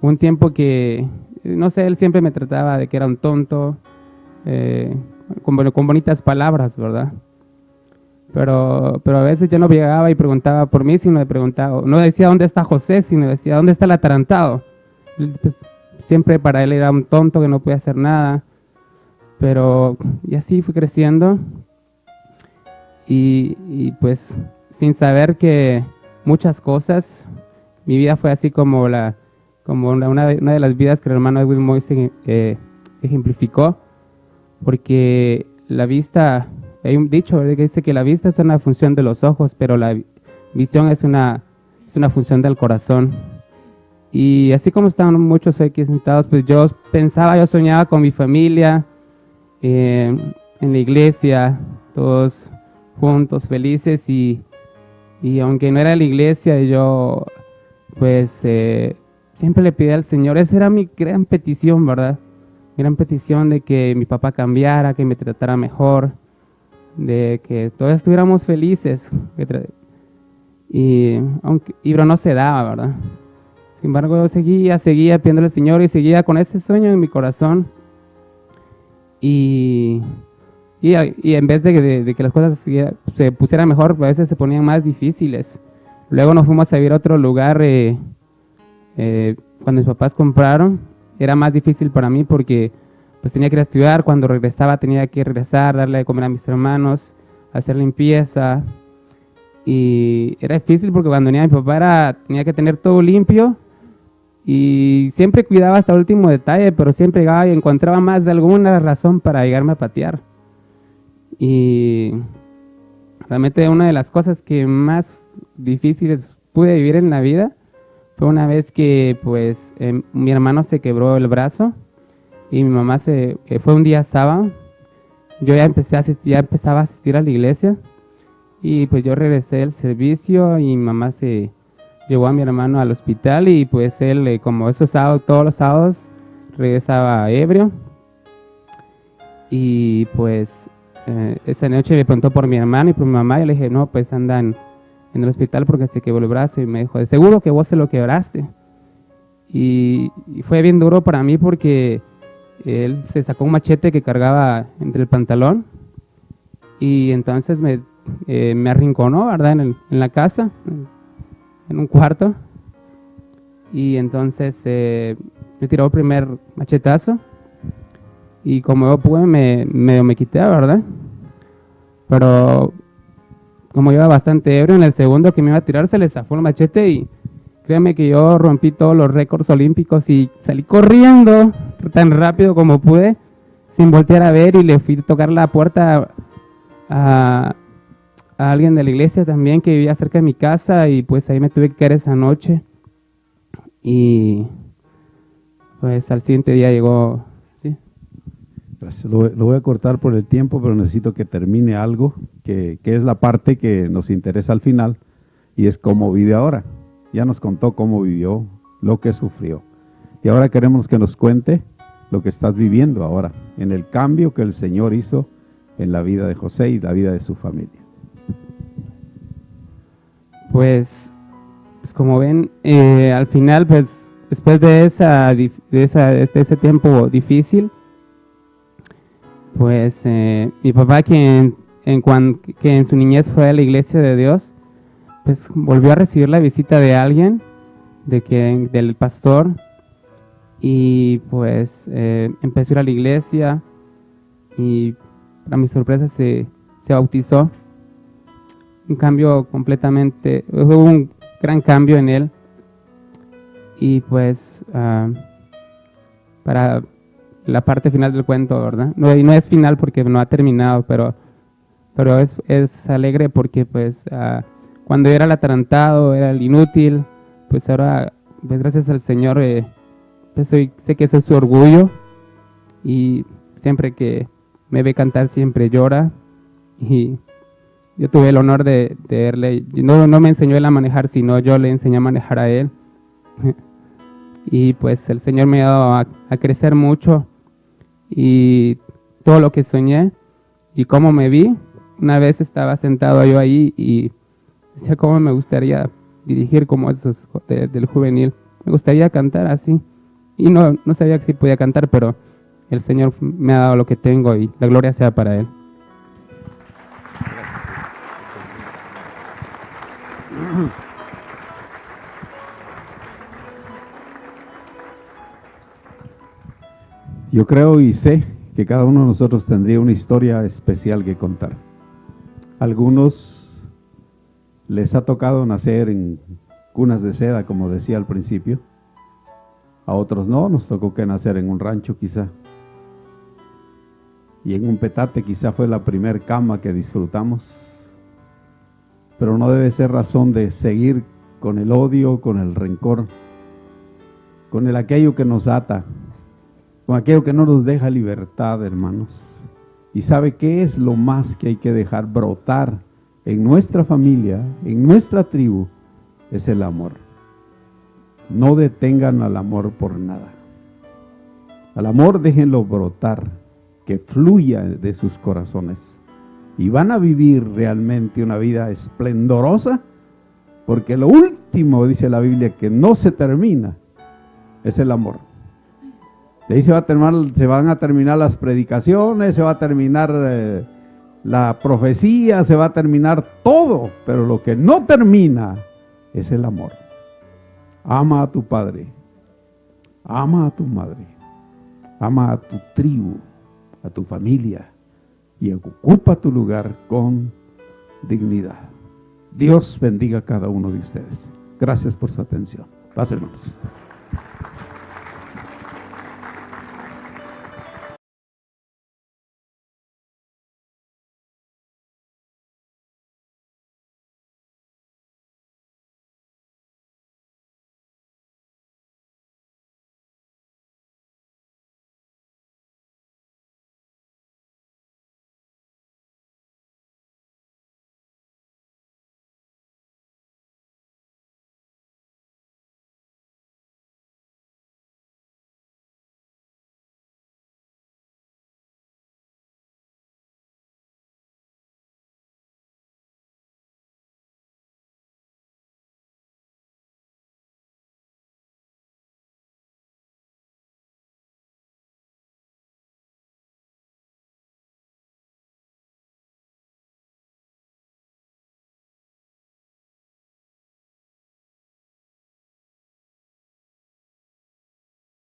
un tiempo que, no sé, él siempre me trataba de que era un tonto, con bonitas palabras, ¿verdad? Pero a veces yo no llegaba y preguntaba por mí, sino me preguntaba, no decía dónde está José, sino decía dónde está el atarantado. Pues, siempre para él era un tonto que no podía hacer nada. Pero y así fui creciendo y pues sin saber que muchas cosas, mi vida fue así como una de las vidas que el hermano Edwin Moise ejemplificó, porque la vista, hay un dicho que dice que la vista es una función de los ojos, pero la visión es una función del corazón. Y así como estaban muchos aquí sentados, pues yo soñaba con mi familia, en la iglesia, todos juntos, felices, y aunque no era la iglesia, yo pues siempre le pedí al Señor, esa era mi gran petición, ¿verdad? Mi gran petición de que mi papá cambiara, que me tratara mejor, de que todos estuviéramos felices, pero no se daba, ¿verdad? Sin embargo, yo seguía pidiéndole al Señor y seguía con ese sueño en mi corazón. Y en vez de que las cosas se pusieran mejor, a veces se ponían más difíciles. Luego nos fuimos a vivir a otro lugar cuando mis papás compraron era más difícil para mí porque pues tenía que ir a estudiar, cuando regresaba tenía que regresar, darle de comer a mis hermanos, hacer limpieza. Y era difícil porque cuando venía mi papá tenía que tener todo limpio y siempre cuidaba hasta el último detalle, pero siempre llegaba y encontraba más de alguna razón para llegarme a patear. Y realmente una de las cosas que más difíciles pude vivir en la vida fue una vez que pues mi hermano se quebró el brazo y mi mamá fue un día sábado. Yo ya empezaba a asistir a la iglesia y pues yo regresé del servicio y mi mamá se llevó a mi hermano al hospital y pues él, como esos sábados, todos los sábados, regresaba ebrio. Y pues esa noche me preguntó por mi hermano y por mi mamá y le dije, no, pues andan en el hospital porque se quebró el brazo. Y me dijo, de seguro que vos se lo quebraste. Y fue bien duro para mí porque él se sacó un machete que cargaba entre el pantalón y entonces me arrinconó, ¿verdad? En la casa, en un cuarto, y entonces me tiró el primer machetazo y como yo pude me quité, ¿verdad? Pero como iba bastante ebrio, en el segundo que me iba a tirar se le zafó el machete y créeme que yo rompí todos los récords olímpicos y salí corriendo tan rápido como pude sin voltear a ver y le fui a tocar la puerta a alguien de la iglesia también que vivía cerca de mi casa y pues ahí me tuve que quedar esa noche y pues al siguiente día llegó, ¿sí? Gracias. Lo voy a cortar por el tiempo, pero necesito que termine algo que es la parte que nos interesa al final y es cómo vive ahora. Ya nos contó cómo vivió, lo que sufrió y ahora queremos que nos cuente lo que estás viviendo ahora en el cambio que el Señor hizo en la vida de José y la vida de su familia. Pues como ven, al final, pues después de ese tiempo difícil, pues mi papá, que en su niñez fue a la iglesia de Dios, pues volvió a recibir la visita de alguien, del pastor, y pues empezó a ir a la iglesia y para mi sorpresa se bautizó. Un cambio completamente, hubo un gran cambio en él y pues para la parte final del cuento, ¿verdad? No es final porque no ha terminado, pero es alegre porque pues cuando era el atarantado, era el inútil, pues ahora pues gracias al Señor pues sé que soy su orgullo y siempre que me ve cantar siempre llora y yo tuve el honor de verle, no me enseñó él a manejar, sino yo le enseñé a manejar a él. Y pues el Señor me ha dado a crecer mucho y todo lo que soñé y cómo me vi. Una vez estaba sentado yo ahí y decía cómo me gustaría dirigir como esos del juvenil. Me gustaría cantar así. Y no sabía si podía cantar, pero el Señor me ha dado lo que tengo y la gloria sea para Él. Yo creo y sé que cada uno de nosotros tendría una historia especial que contar. Algunos les ha tocado nacer en cunas de seda, como decía al principio. A otros no, nos tocó que nacer en un rancho quizá. Y en un petate quizá fue la primer cama que disfrutamos. Pero no debe ser razón de seguir con el odio, con el rencor, con aquello que nos ata, con aquello que no nos deja libertad, hermanos. ¿Y sabe qué es lo más que hay que dejar brotar en nuestra familia, en nuestra tribu? Es el amor. No detengan al amor por nada. Al amor déjenlo brotar, que fluya de sus corazones. Y van a vivir realmente una vida esplendorosa, porque lo último, dice la Biblia, que no se termina, es el amor. De ahí se van a terminar las predicaciones, se va a terminar la profecía, se va a terminar todo, pero lo que no termina es el amor. Ama a tu padre, Ama a tu madre, ama a tu tribu, a tu familia y ocupa tu lugar con dignidad. Dios bendiga a cada uno de ustedes. Gracias por su atención. Paz, hermanos.